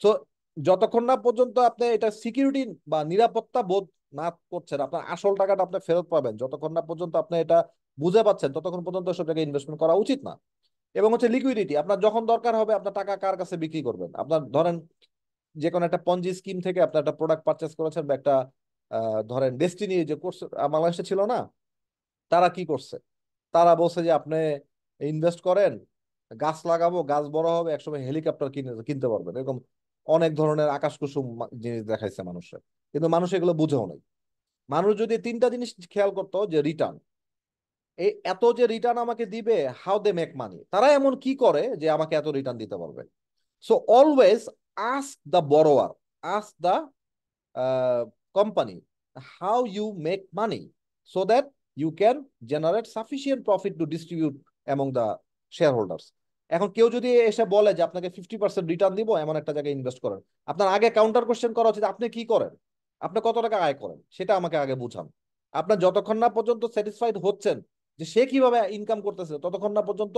তো যতক্ষণ না পর্যন্ত আপনি এটা সিকিউরিটি বা নিরাপত্তা বোধ না করছেন, আপনার আসল টাকাটা আপনি ফেরত পাবেন, যতক্ষণ না পর্যন্ত আপনি এটা বুঝে পাচ্ছেন, ততক্ষণ পর্যন্ত সব জায়গায় ইনভেস্টমেন্ট করা উচিত না। এবং হচ্ছে লিকুইডিটি, আপনার যখন দরকার হবে আপনার টাকা কার কাছে বিক্রি করবেন। আপনার ধরেন যে কোনো একটা পঞ্জি স্কিম থেকে আপনার একটা প্রোডাক্ট পারচেস করেছেন, বা একটা ধরেন ডেস্টিনি যে কোর্স বাংলাদেশে ছিল না, তারা কি করছে, তারা বলছে যে আপনি ইনভেস্ট করেন, গাছ লাগাবো, গাছ বড় হবে, একসময় হেলিকপ্টার কিনতে পারবেন, এরকম অনেক ধরনের আকাশ কুসুম জিনিস দেখাইছে মানুষের, কিন্তু মানুষ এগুলো বুঝেও নাই। মানুষ যদি তিনটা জিনিস খেয়াল করতো, যে রিটার্ন, এই এত যে রিটার্ন আমাকে দিবে, হাউ দে মেক মানি, তারা এমন কি করে যে আমাকে এত রিটার্ন দিতে পারবে। So always ask the বড়োয়ার, ask the company how you make money, so that you can generate sufficient profit to distribute among the shareholders. এখন কেউ যদি এসে বলে যে আপনাকে 50% রিটার্ন দিব, এমন একটা জায়গায় ইনভেস্ট করেন, আপনার আগে কাউন্টার কোশ্চেন করা উচিত, আপনি কি করেন, আপনি কত টাকা আয় করেন, সেটা আমাকে আগে বুঝান। আপনার যতক্ষণ না পর্যন্ত স্যাটিসফাইড হচ্ছেন যে সে কিভাবে ইনকাম করতেছে, ততক্ষণ না পর্যন্ত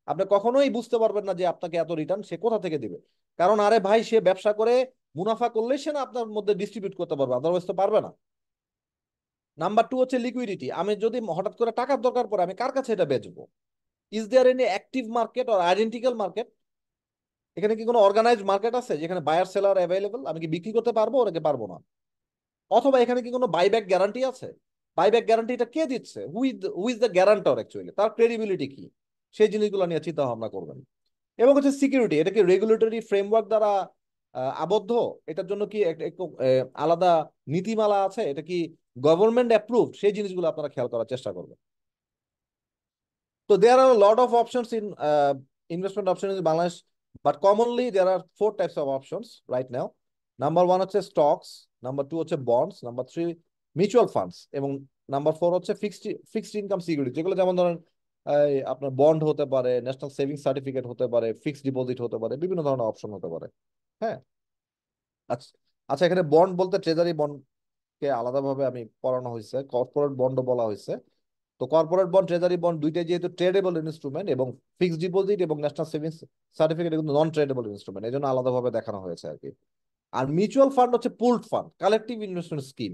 আপনি কখনোই বুঝতে পারবেন না যে আপনাকে এত রিটার্ন সে কোথা থেকে দিবে। কারণ আরে ভাই, সে ব্যবসা করে মুনাফা করলেই সে না আপনার মধ্যে ডিস্ট্রিবিউট করতে পারবে, আদারওয়াইজ তো পারবে না। নাম্বার টু হচ্ছে লিকুইডিটি। আমি যদি হঠাৎ করে টাকার দরকার পড়ে, আমি কার কাছে এটা বেচবো? Is there any active market or identical market? এখানে কি কোনো অর্গানাইজড মার্কেট আছে যেখানে বায়ার সেলার অ্যাভেলেবল, আমি কি বিক্রি করতে পারবো ওনাকে, পারবো না? অথবা এখানে কি কোনো বাইব্যাক গ্যারান্টি আছে? বাইব্যাক গ্যারান্টিটা কে দিচ্ছে? Who is the guarantor actually, তার ক্রেডিবিলিটি কি? সেই জিনিসগুলো নিয়ে চিন্তা ভাবনা করবেন। এবং হচ্ছে সিকিউরিটি, এটা কি রেগুলেটরি ফ্রেমওয়ার্ক দ্বারা আবদ্ধ? এটার জন্য কি একটু আলাদা নীতিমালা আছে? এটা কি গভর্নমেন্ট অ্যাপ্রুভড? সেই জিনিসগুলো আপনারা খেয়াল করার চেষ্টা করবেন। তো there are lot of options in investment option in Bangladesh, but commonly there are four types of options right now. Number one হচ্ছে স্টকস, নাম্বার টু হচ্ছে bonds, number three mutual funds, এবং নাম্বার ফোর হচ্ছে fixed income security, যেগুলো যেমন ধরেন আপনার bond হতে পারে, ন্যাশনাল সেভিংস সার্টিফিকেট হতে পারে, ফিক্সড ডিপোজিট হতে পারে, বিভিন্ন ধরনের অপশন হতে পারে। হ্যাঁ, আচ্ছা। আচ্ছা, এখানে বন্ড বলতে ট্রেজারি বন্ডকে আলাদাভাবে আমি পড়ানো হয়েছে, কর্পোরেট বন্ডও বলা হয়েছে। তো কর্পোরেট বন্ড, ট্রেজারি বন্ড দুইটাই যেহেতু ট্রেডেবল ইনস্ট্রুমেন্ট, এবং ফিক্সড ডিপোজিট এবং ন্যাশনাল সেভিংস সার্টিফিকেট কিন্তু নন ট্রেডেবল ইনস্ট্রুমেন্ট, এই জন্য আলাদাভাবে দেখানো হয়েছে আর কি। আর মিউচুয়াল ফান্ড হচ্ছে pulled fund, collective investment scheme.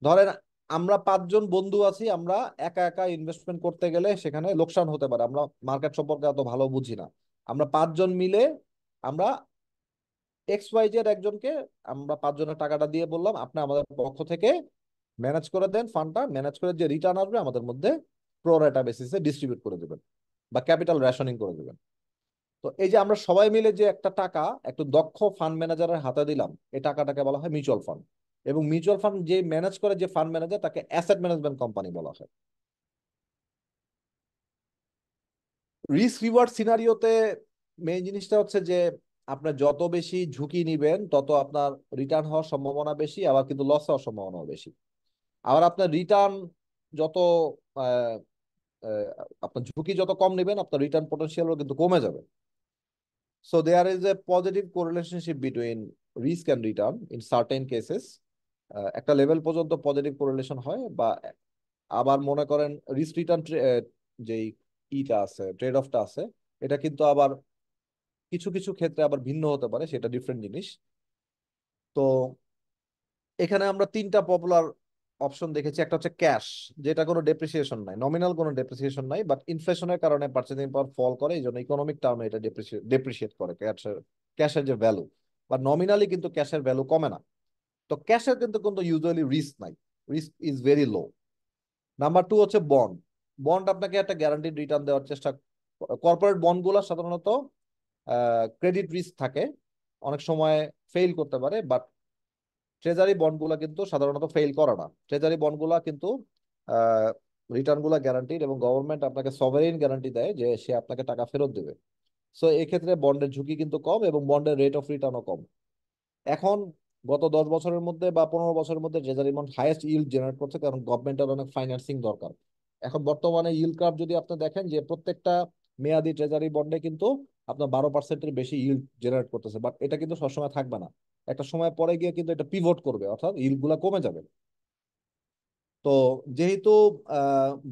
ধরেন আমরা পাঁচজন বন্ধু আছি, আমরা একা একা ইনভেস্টমেন্ট করতে গেলে সেখানে লোকসান হতে পারে, আমরা মার্কেট সম্পর্কে এত ভালো বুঝি না। আমরা পাঁচজন মিলে, আমরা এক্স ওয়াই জেড একজনকে, আমরা পাঁচজনের টাকাটা দিয়ে বললাম আপনি আমাদের পক্ষ থেকে ম্যানেজ করে দেন, ফান্ডটা ম্যানেজ করে যে রিটার্ন আসবে আমাদের মধ্যে প্রো রেটা বেসিসে ডিস্ট্রিবিউট করে দেবেন, বা ক্যাপিটাল রেশনিং করে দেবেন। তো এই যে আমরা সবাই মিলে যে একটা টাকা একটু দক্ষ ফান্ড ম্যানেজারের হাতে দিলাম, এই টাকাটাকে বলা হয় মিউচুয়াল ফান্ড। এবং মিউচুয়াল ফান্ড যে ম্যানেজ করে, যে ফান্ড ম্যানেজার, তাকে অ্যাসেট ম্যানেজমেন্ট কোম্পানি বলা হয়। রিস্ক রিওয়ার্ড সিনারিওতে মেইন জিনিসটা হচ্ছে যে আপনার যত বেশি ঝুঁকি নিবেন তত আপনার রিটার্ন হওয়ার সম্ভাবনা বেশি, আবার কিন্তু লস হওয়ার সম্ভাবনাও বেশি। আবার আপনার রিটার্ন যত আহ, আহ, আপনার ঝুঁকি যত কম নেবেন, আপনার রিটার্ন পোটেনশিয়ালও কিন্তু কমে যাবে। So there is a positive correlationship between risk and return in certain cases. একটা লেভেল পর্যন্ত পজিটিভ কোরিলেশন হয়, বা আবার মনে করেন রিস্ক রিটার্ন যেই ইটা আছে, ট্রেড অফটা আছে, এটা কিন্তু আবার কিছু কিছু ক্ষেত্রে আবার ভিন্ন হতে পারে, সেটা ডিফারেন্ট জিনিস। তো এখানে আমরা তিনটা পপুলার অপশন দেখেছি। একটা হচ্ছে ক্যাশ, যেটা কোনো ডেপ্রিসিয়েশন নাই, নমিনাল কোনো ডেপ্রিসিয়েশন নাই, বাট ইনফ্লেশনের কারণে পার্চেসিং পাওয়ার ফল করে, এই জন্য ইকোনমিক টার্মে এটা ডেপ্রিসিয়েট করে ক্যাশের, ক্যাশের যে ভ্যালু। বা নমিনালি কিন্তু ক্যাশের ভ্যালু কমে না। তো ক্যাশের কিন্তু কোনো ইউজুয়ালি রিস্ক নাই, risk is very low. Number two হচ্ছে বন্ড। বন্ড আপনাকে একটা গ্যারান্টিড রিটার্ন দেওয়ার চেষ্টা, কর্পোরেট বন্ড গুলো সাধারণত ক্রেডিট রিস্ক থাকে, অনেক সময় ফেইল করতে পারে, বাট ট্রেজারি বন্ডগুলো কিন্তু সাধারণত ফেইল করে না। ট্রেজারি বন্ডগুলো কিন্তু রিটার্ন গুলা গ্যারান্টিড, এবং গভর্নমেন্ট আপনাকে সভারেইন গ্যারান্টি দেয় যে সে আপনাকে টাকা ফেরত দেবে। সো এক্ষেত্রে বন্ডের ঝুঁকি কিন্তু কম, এবং বন্ডের রেট অফ রিটার্নও কম। এখন গত 10 বছরের মধ্যে বা 15 বছরের মধ্যে treasury bond highest yield generate করছে, কারণ গভর্নমেন্টের অনেক ফাইন্যান্সিং দরকার। এখন বর্তমানে ইল্ড কার্ভ যদি আপনি দেখেন, যে প্রত্যেকটা মেয়াদি ট্রেজারি বন্ডে কিন্তু আপনার 12%-এর বেশি ইল্ড জেনারেট করতেছে, বাট এটা কিন্তু সবসময় থাকবে না। একটা সময় পরে গিয়ে কিন্তু এটা পিভট করবে, অর্থাৎ ইল্ড গুলা কমে যাবে। তো যেহেতু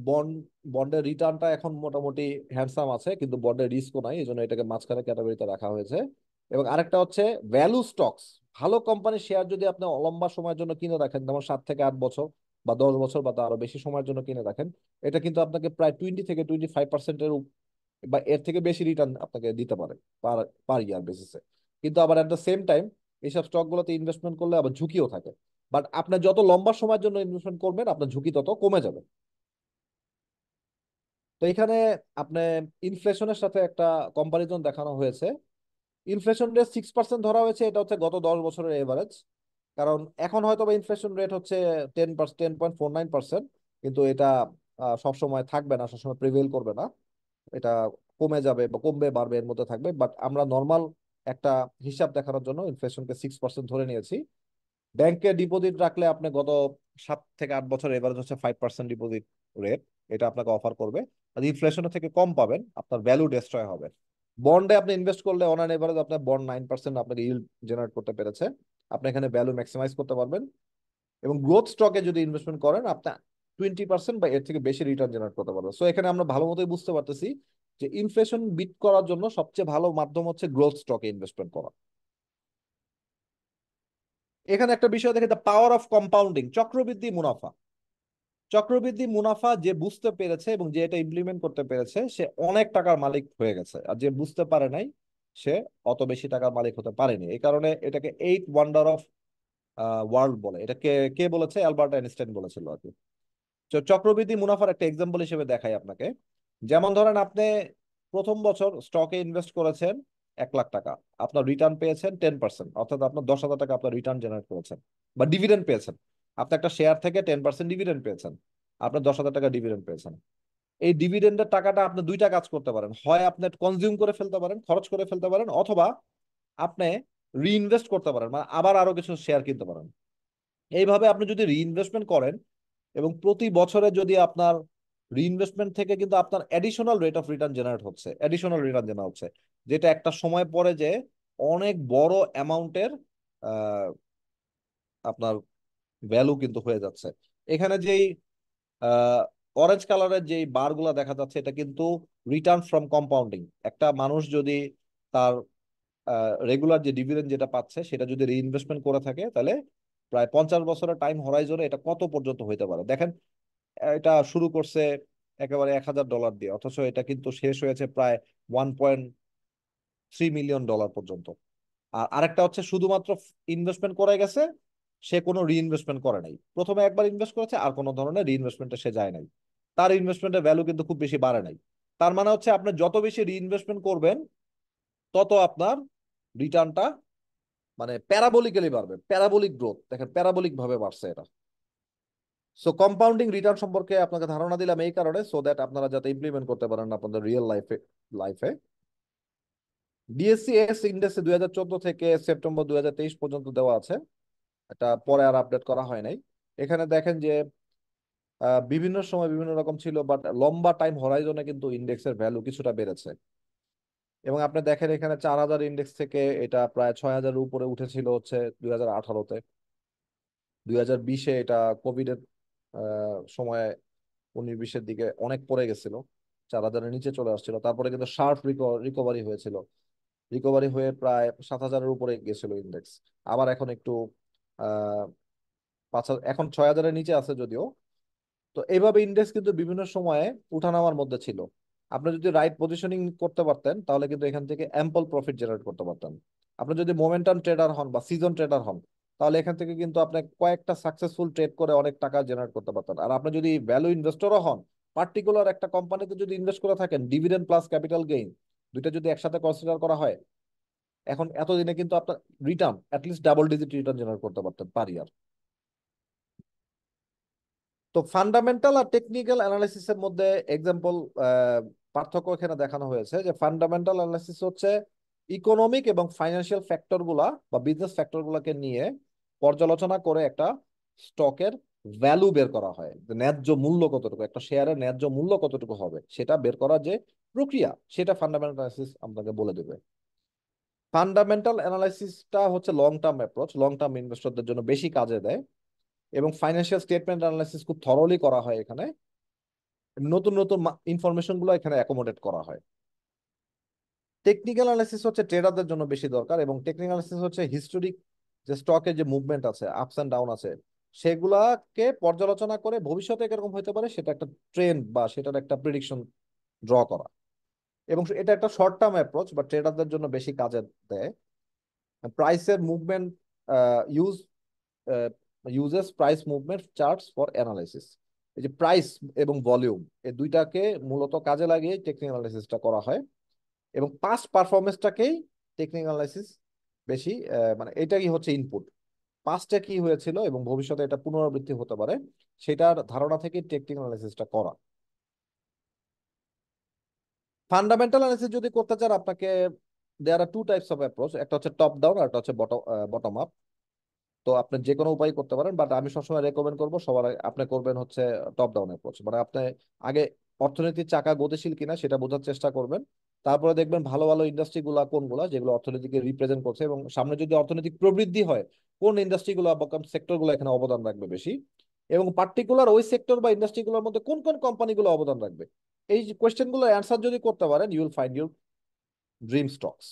বন্ড বন্ডের রিটার্নটা এখন মোটামুটি হ্যান্ডসাম আছে, কিন্তু বন্ডের রিস্কও নাই, এই জন্য এটাকে মাঝখানে ক্যাটাগরিতে রাখা হয়েছে। এবং আরেকটা হচ্ছে ভ্যালু স্টকস। ভালো কোম্পানির শেয়ার যদি আপনি লম্বা সময়ের জন্য কিনে রাখেন, যেমন 7 থেকে 8 বছর বা 10 বছর বা তারও বেশি সময়ের জন্য কিনে রাখেন, এটা কিন্তু আপনাকে প্রায় 20 থেকে 25%-এর বা এর থেকে বেশি রিটার্ন আপনাকে দিতে পারে পার পার ইয়ার বেসিসে। কিন্তু আবার অ্যাট দ্য সেম টাইম এইসব স্টকগুলোতে ইনভেস্টমেন্ট করলে আবার ঝুঁকিও থাকে। বাট আপনি যত লম্বা সময়ের জন্য ইনভেস্টমেন্ট করবেন, আপনার ঝুঁকি তত কমে যাবে। তো এখানে আপনি ইনফ্লেশনের সাথে একটা কম্পারিজন দেখানো হয়েছে। ইনফ্লেশন রেট 6% ধরা হয়েছে, এটা হচ্ছে গত 10 বছরের এভারেজ। কারণ এখন হয়তো বা ইনফ্লেশন রেট হচ্ছে 10.49%, কিন্তু এটা সবসময় থাকবে না, সবসময় প্রিভেল করবে না। এটা কমে যাবে বা কমবে বাড়বে, এর মধ্যে থাকবে। বাট আমরা নর্মাল একটা হিসাব দেখানোর জন্য ইনফ্লেশনকে 6% ধরে নিয়েছি। ব্যাংকে ডিপোজিট রাখলে আপনি গত 7 থেকে 8 বছর এভারেজ হচ্ছে 5% ডিপোজিট রেট, এটা আপনাকে অফার করবে। আর ইনফ্লেশনের থেকে কম পাবেন, আপনার ভ্যালু ডেস্ট্রয় হবে। বন্ডে আপনি ইনভেস্ট করলে অন অ্যান এভারেজ আপনার বন্ড 9% আপনাকে ইল্ড জেনারেট করতে পেরেছে। আপনি এখানে ভ্যালু ম্যাক্সিমাইজ করতে পারবেন। এবং গ্রোথ স্টকে যদি ইনভেস্টমেন্ট করেন, আপনি 20% বা এর থেকে বেশি রিটার্ন জেনারেট করতে পারবেন। সো এখানে আমরা ভালো মতোই বুঝতে পারতেছি যে ইনফ্লেশন বিট করার জন্য সবচেয়ে ভালো মাধ্যম হচ্ছে গ্রোথ স্টকে ইনভেস্টমেন্ট করা। এখানে একটা বিষয় দেখে, দ্য পাওয়ার অফ কম্পাউন্ডিং, চক্রবৃদ্ধি মুনাফা। চক্রবৃদ্ধি মুনাফা যে বুঝতে পেরেছে এবং যে এটা ইমপ্লিমেন্ট করতে পেরেছে, সে অনেক টাকার মালিক হয়ে গেছে। আর যে বুঝতে পারে নাই, সে অত বেশি টাকার মালিক হতে পারেনি। এই কারণে এটাকে 8 ওয়ান্ডার অফ ওয়ার্ল্ড বলে। এটা কে কে বলেছে? অ্যালবার্ট আইনস্টাইন বলেছিল আর কি। চক্রবৃদ্ধি মুনাফার একটা এক্সাম্পল হিসেবে দেখাই আপনাকে। যেমন ধরেন আপনি প্রথম বছর স্টকে ইনভেস্ট করেছেন 1 লাখ টাকা, আপনার রিটার্ন পেয়েছেন 10%, অর্থাৎ আপনার 10,000 টাকা আপনার রিটার্ন জেনারেট করেছেন, বা ডিভিডেন্ড পেয়েছেন। আপনি একটা শেয়ার থেকে 10% ডিভিডেন্ড পেয়েছেন, আপনার 10,000 টাকা ডিভিডেন্ড পেয়েছেন। এই ডিভিডেন্ডের টাকাটা আপনি দুইটা কাজ করতে পারেন, হয় আপনি কনজিউম করে ফেলতে পারেন, খরচ করে ফেলতে পারেন, অথবা আপনি রিইনভেস্ট করতে পারেন, মানে আবার আরো কিছু শেয়ার কিনতে পারেন। এইভাবে আপনি যদি রিইনভেস্টমেন্ট করেন, এবং প্রতি বছরে যদি আপনার রিইনভেস্টমেন্ট থেকে কিন্তু আপনার additional rate of return generate হচ্ছে, অ্যাডিশনাল রিটার্ন জেনারেট হচ্ছে, যেটা একটা সময় পরে যে অনেক বড় অ্যামাউন্টের আপনার ভ্যালু কিন্তু হয়ে যাচ্ছে। এখানে যেই অরেঞ্জ কালারের যেই বারগুলা দেখা যাচ্ছে, এটা কিন্তু রিটার্ন ফ্রম কম্পাউন্ডিং। একটা মানুষ যদি তার রেগুলার যে ডিভিডেন্ড যেটা পাচ্ছে, সেটা যদি রিইনভেস্টমেন্ট করে থাকে, তাহলে প্রায় 50 বছরের টাইম হরাইজনে এটা কত পর্যন্ত হইতে পারে দেখেন। এটা শুরু করছে একেবারে $1,000 দিয়ে, অথচ এটা কিন্তু শেষ হয়েছে প্রায় $1.3 মিলিয়ন পর্যন্ত। আর আরেকটা হচ্ছে শুধুমাত্র ইনভেস্টমেন্ট করে গেছে, সে কোনো রিইনভেস্টমেন্ট করে নাই। প্রথমে একবার ইনভেস্ট করেছে, আর কোনো ধরনের রিইনভেস্টমেন্টে সে যায় নাই, তার ইনভেস্টমেন্টের ভ্যালু কিন্তু খুব বেশি বাড়ে নাই। তার মানে হচ্ছে আপনি যত বেশি রিইনভেস্টমেন্ট করবেন, তত আপনার রিটার্নটা মানে প্যারাবোলিক্যালি বাড়বে, প্যারাবোলিক গ্রোথ, দেখেন প্যারাবোলিক ভাবে বাড়ছে এটা। সো কম্পাউন্ডিং রিটার্ন সম্পর্কে আপনাকে ধারণা দিলাম এই কারণে, সো দ্যাট আপনারা যাতে ইমপ্লিমেন্ট করতে পারেন আপনাদের রিয়েল লাইফে। ডিএসসি ইন্ডেক্সে 2014 থেকে সেপ্টেম্বর 2023 পর্যন্ত দেওয়া আছে, এটা পরে আর আপডেট করা হয় নাই। এখানে দেখেন যে বিভিন্ন সময় বিভিন্ন রকম ছিল, বাট লম্বা টাইম হরাইজনে কিন্তু ইন্ডেক্সের ভ্যালু কিছুটা বেড়েছে। এবং আপনি দেখেন এখানে 4000 ইন্ডেক্স থেকে এটা প্রায় 6000-এর উপরে উঠেছিল হচ্ছে 2018-তে। 2020-এ এটা কোভিড এর সময় 19-20-এর দিকে অনেক পড়ে গেছিল, 4000-এর নিচে চলে আসছিল। তারপরে কিন্তু শার্প রিকভারি হয়েছিল, রিকভারি হয়ে প্রায় 7000-এর উপরে গেছিল ইন্ডেক্স। আবার এখন একটু আহ 5000, এখন 6000-এর নিচে আছে যদিও। তো এইভাবে ইন্ডেক্স কিন্তু বিভিন্ন সময়ে উঠানামার মধ্যে ছিল। আপনি যদি রাইট পজিশনিং করতে পারতেন তাহলে কিন্তু এখান থেকে অ্যাম্পল প্রফিট জেনারেট করতে পারতেন। আপনি যদি মোমেন্টাম ট্রেডার হন বা সিজন ট্রেডার হন, তাহলে এখান থেকে কিন্তু আপনি কয়েকটা সাকসেসফুল ট্রেড করে অনেক টাকা জেনারেট করতে পারতেন। আর আপনি যদি ভ্যালু ইনভেস্টরও হন, পার্টিকুলার একটা কোম্পানিতে যদি ইনভেস্ট করে থাকেন, ডিভিডেন্ড প্লাস ক্যাপিটাল গেইন দুইটা যদি একসাথে কনসিডার করা হয়, এখন এতদিনে কিন্তু আপনার return at least double digit return generate করতে পারতেন পার ইয়ার। তো ফান্ডামেন্টাল আর টেকনিক্যাল অ্যানালাইসিসের মধ্যে এক্সাম্পল পার্থক্য এখানে দেখানো হয়েছে, যে ফান্ডামেন্টাল অ্যানালাইসিস হচ্ছে ইকোনমিক এবং ফাইন্যান্সিয়াল ফ্যাক্টর গুলা বা বিজনেস ফ্যাক্টর গুলাকে নিয়ে পর্যালোচনা করে একটা স্টকের ভ্যালু বের করা হয়, যে ন্যায্য মূল্য কতটুকু, একটা শেয়ারের ন্যায্য মূল্য কতটুকু হবে সেটা বের করার যে প্রক্রিয়া, সেটা ফান্ডামেন্টাল অ্যানালাইসিস আপনাকে বলে দেবে। ফান্ডামেন্টাল অ্যানালাইসিসটা হচ্ছে long term approach, long term ইনভেস্টরদের জন্য বেশি কাজে দেয়। এবং ফাইন্যান্সিয়াল স্টেটমেন্ট অ্যানালাইসিস খুব থরলি করা হয় এখানে, নতুন নতুন ইনফরমেশন গুলো এখানে অ্যাকোমোডেট করা হয়। টেকনিক্যাল অ্যানালাইসিস হচ্ছে ট্রেডারদের জন্য বেশি দরকার, এবং টেকনিক্যাল অ্যানালাইসিস হচ্ছে হিস্টোরিক যে স্টকের যে মুভমেন্ট আছে, আপস এন্ড ডাউন আছে, সেগুলাকে পর্যালোচনা করে ভবিষ্যতে কিরকম হতে পারে সেটা একটা ট্রেন্ড বা সেটার একটা প্রিডিকশন ড্র করা। এবং এটা একটা শর্ট টার্ম অ্যাপ্রোচ বা ট্রেডারদের জন্য বেশি কাজে দেয়। প্রাইসের movement use uses price movement charts for analysis. এই যে প্রাইস এবং ভলিউম, এই দুইটাকে মূলত কাজে লাগিয়ে টেকনিক্যাল অ্যানালাইসিসটা করা হয়। এবং পাস্ট পারফরমেন্সটাকেই টেকনিক্যাল অ্যানালাইসিস বেশি মানে এটাই হচ্ছে ইনপুট, পাস্টে কি হয়েছিল এবং ভবিষ্যতে এটা পুনরাবৃত্তি হতে পারে সেটার ধারণা থেকে টেকনিক্যাল অ্যানালাইসিসটা করা। ফান্ডামেন্টাল অ্যানালাইসিস যদি করতে চান আপনাকে, দেয়ার আর টু টাইপস অফ অ্যাপ্রোচ, একটা হচ্ছে টপ ডাউন আর একটা হচ্ছে বটম আপ। তো আপনি যে কোনো উপায় করতে পারেন, বাট আমি সবসময় রেকমেন্ড করবো সবার আগে আপনি করবেন হচ্ছে টপ ডাউন অ্যাপ্রোচ। মানে আপনি আগে অর্থনীতির চাকা গতিশীল কিনা সেটা বোঝার চেষ্টা করবেন। তারপরে দেখবেন ভালো ভালো ইন্ডাস্ট্রি গুলা কোনগুলা যেগুলো অর্থনীতিকে রিপ্রেজেন্ট করছে, এবং সামনে যদি অর্থনৈতিক প্রবৃদ্ধি হয় কোন ইন্ডাস্ট্রি গুলো বা কোন সেক্টর গুলো এখানে অবদান রাখবে বেশি, এবং পার্টিকুলার ওই সেক্টর বা ইন্ডাস্ট্রি গুলোর মধ্যে কোন কোন কোম্পানিগুলো অবদান রাখবে। এই কোয়েশ্চেন গুলো অ্যান্সার যদি করতে পারেন, you will find your dream stocks.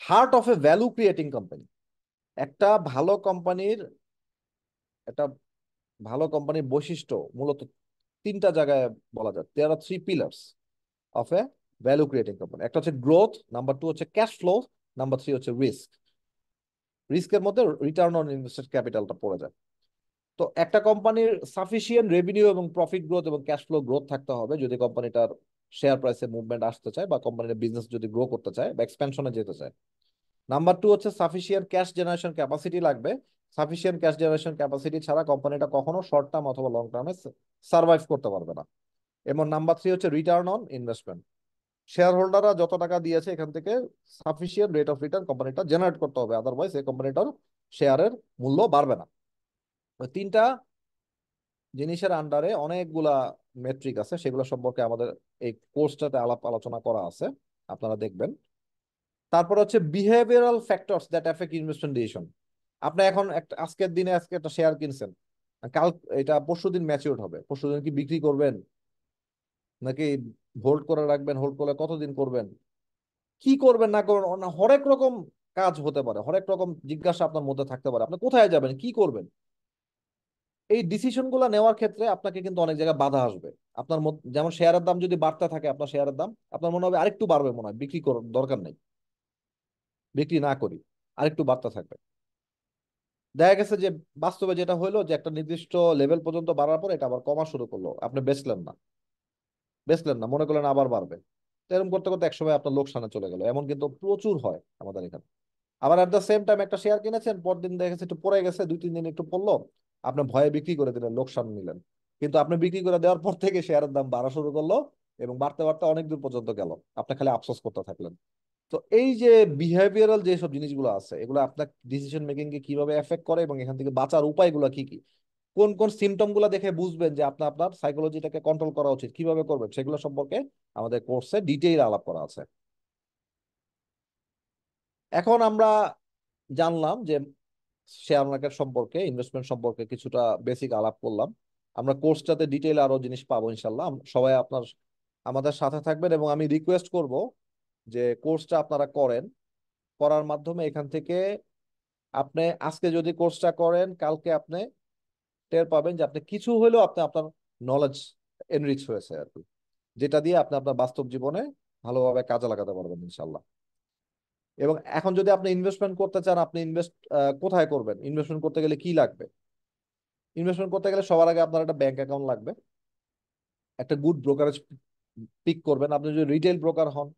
Heart of a value creating company, একটা ভালো কোম্পানির একটা ভালো কোম্পানির বৈশিষ্ট্য মূলত তিনটা জায়গায় বলা যায়। There are three pillars of a value creating company. একটা হচ্ছে গ্রোথ, নাম্বার টু হচ্ছে ক্যাশ ফ্লো, নাম্বার থ্রি হচ্ছে রিস্ক। রিস্কের মধ্যে রিটার্ন অন ইনভেস্টেড ক্যাপিটালটা পড়ে যায়। তো একটা কোম্পানির সাফিসিয়েন্ট রেভিনিউ এবং প্রফিট গ্রোথ এবং ক্যাশ ফ্লো গ্রোথ থাকতে হবে যদি কোম্পানিটার শেয়ার প্রাইসে মুভমেন্ট আসতে চায় বা কোম্পানির বিজনেস যদি গ্রো করতে চায় বা এক্সপেনশনে যেতে চায়। নাম্বার টু হচ্ছে সাফিসিয়েন্ট ক্যাশ জেনারেশন ক্যাপাসিটি লাগবে। সাফিসিয়েন্ট ক্যাশ জেনারেশন ক্যাপাসিটি ছাড়া কোম্পানিটা কখনো শর্ট টার্ম অথবা লং টার্মে সার্ভাইভ করতে পারবে না। এবং নাম্বার থ্রি হচ্ছে রিটার্ন অন ইনভেস্টমেন্ট। শেয়ার হোল্ডাররা যত টাকা দিয়েছে এখান থেকে সাফিসিয়েন্ট রেট অফ রিটার্ন কোম্পানিটা জেনারেট করতে হবে, আদারওয়াইজ এই কোম্পানিটার শেয়ারের মূল্য বাড়বে না। ওই তিনটা জিনিসের আন্ডারে অনেকগুলা মেট্রিক আছে, সেগুলো সম্পর্কে আমাদের এই কোর্সটাতে আলাপ আলোচনা করা আছে, আপনারা দেখবেন। তারপর হচ্ছে behavioural factors that effect investment decision. আপনি এখন একটা আজকের দিনে আজকে একটা শেয়ার কিনছেন, কাল এটা পরশুদিন ম্যাচিউর হবে, পরশুদিন কি বিক্রি করবেন নাকি হোল্ড করে রাখবেন, হোল্ড করলে কতদিন করবেন, কি করবেন না করবেন, হরেক রকম কাজ হতে পারে, হরেক রকম জিজ্ঞাসা আপনার মধ্যে থাকতে পারে, আপনি কোথায় যাবেন কি করবেন। এই ডিসিশন গুলো নেওয়ার ক্ষেত্রে আপনাকে কিন্তু অনেক জায়গায় বাধা আসবে। আপনার যেমন শেয়ারের দাম যদি বাড়তে থাকে, আপনার শেয়ারের দাম আপনার মনে হবে আরেকটু বাড়বে, মনে হয় বিক্রি করার দরকার নেই, বিক্রি না করি, আরেকটু বাড়তে থাকবে। দেখা গেছে যে বাস্তবে যেটা হইলো যে একটা নির্দিষ্ট লেভেল পর্যন্ত বাড়ার পর এটা আবার কমা শুরু করলো, আপনি বেচলেন না, মনে করলেন আবার বাড়বে। তো এরকম করতে করতে একসময় আপনার লোকসানে চলে গেল, এমন কিন্তু প্রচুর হয় আমাদের এখানে। আবার অ্যাট দ্য সেম টাইম একটা শেয়ার কিনেছেন, পরদিন দেখেছে একটু পড়ে গেছে, 2-3 দিন একটু পড়লো, আপনি ভয়ে বিক্রি করে দিলেন, লোকসান নিলেন। কিন্তু আপনি বিক্রি করে দেওয়ার পর থেকে শেয়ারের দাম বাড়া শুরু করলো এবং বাড়তে বাড়তে অনেক দূর পর্যন্ত গেল, আপনি খালি আফসোস করতে থাকলেন। তো এই যে বিহেভিয়ারাল যেসব জিনিসগুলো আছে, এগুলো আপনার ডিসিশন মেকিং কে কিভাবে এফেক্ট করে এবং এখান থেকে বাঁচার উপায়গুলো কি কি, কোন কোন সিমটম গুলো দেখে বুঝবেন যে আপনার আপনার সাইকোলজিটাকে কন্ট্রোল করা উচিত, কিভাবে করবেন, সেগুলো সম্পর্কে আমাদের কোর্সে ডিটেইল আলাপ করা আছে। এখন আমরা জানলাম যে শেয়ার মার্কেট সম্পর্কে, ইনভেস্টমেন্ট সম্পর্কে কিছুটা বেসিক আলাপ করলাম। আমরা কোর্সটাতে ডিটেইল আরো জিনিস পাবো ইনশাল্লাহ। সবাই আপনার আমাদের সাথে থাকবেন এবং আমি রিকোয়েস্ট করব যে কোর্সটা আপনারা করেন, করার মাধ্যমে এখান থেকে আপনি আজকে যদি কোর্সটা করেন, কালকে আপনি টের পাবেন যে আপনি কিছু হলেও আপনি আপনার নলেজ এনরিচ হয়েছে আর কি, যেটা দিয়ে আপনি আপনার বাস্তব জীবনে ভালোভাবে কাজে লাগাতে পারবেন ইনশাল্লাহ। এবং এখন যদি আপনি ইনভেস্টমেন্ট করতে চান, আপনি ইনভেস্ট কোথায় করবেন, ইনভেস্টমেন্ট করতে গেলে কি লাগবে? ইনভেস্টমেন্ট করতে গেলে সবার আগে আপনার একটা ব্যাংক অ্যাকাউন্ট লাগবে, একটা গুড ব্রোকারেজ পিক করবেন। আপনি যদি রিটেল ব্রোকার হন,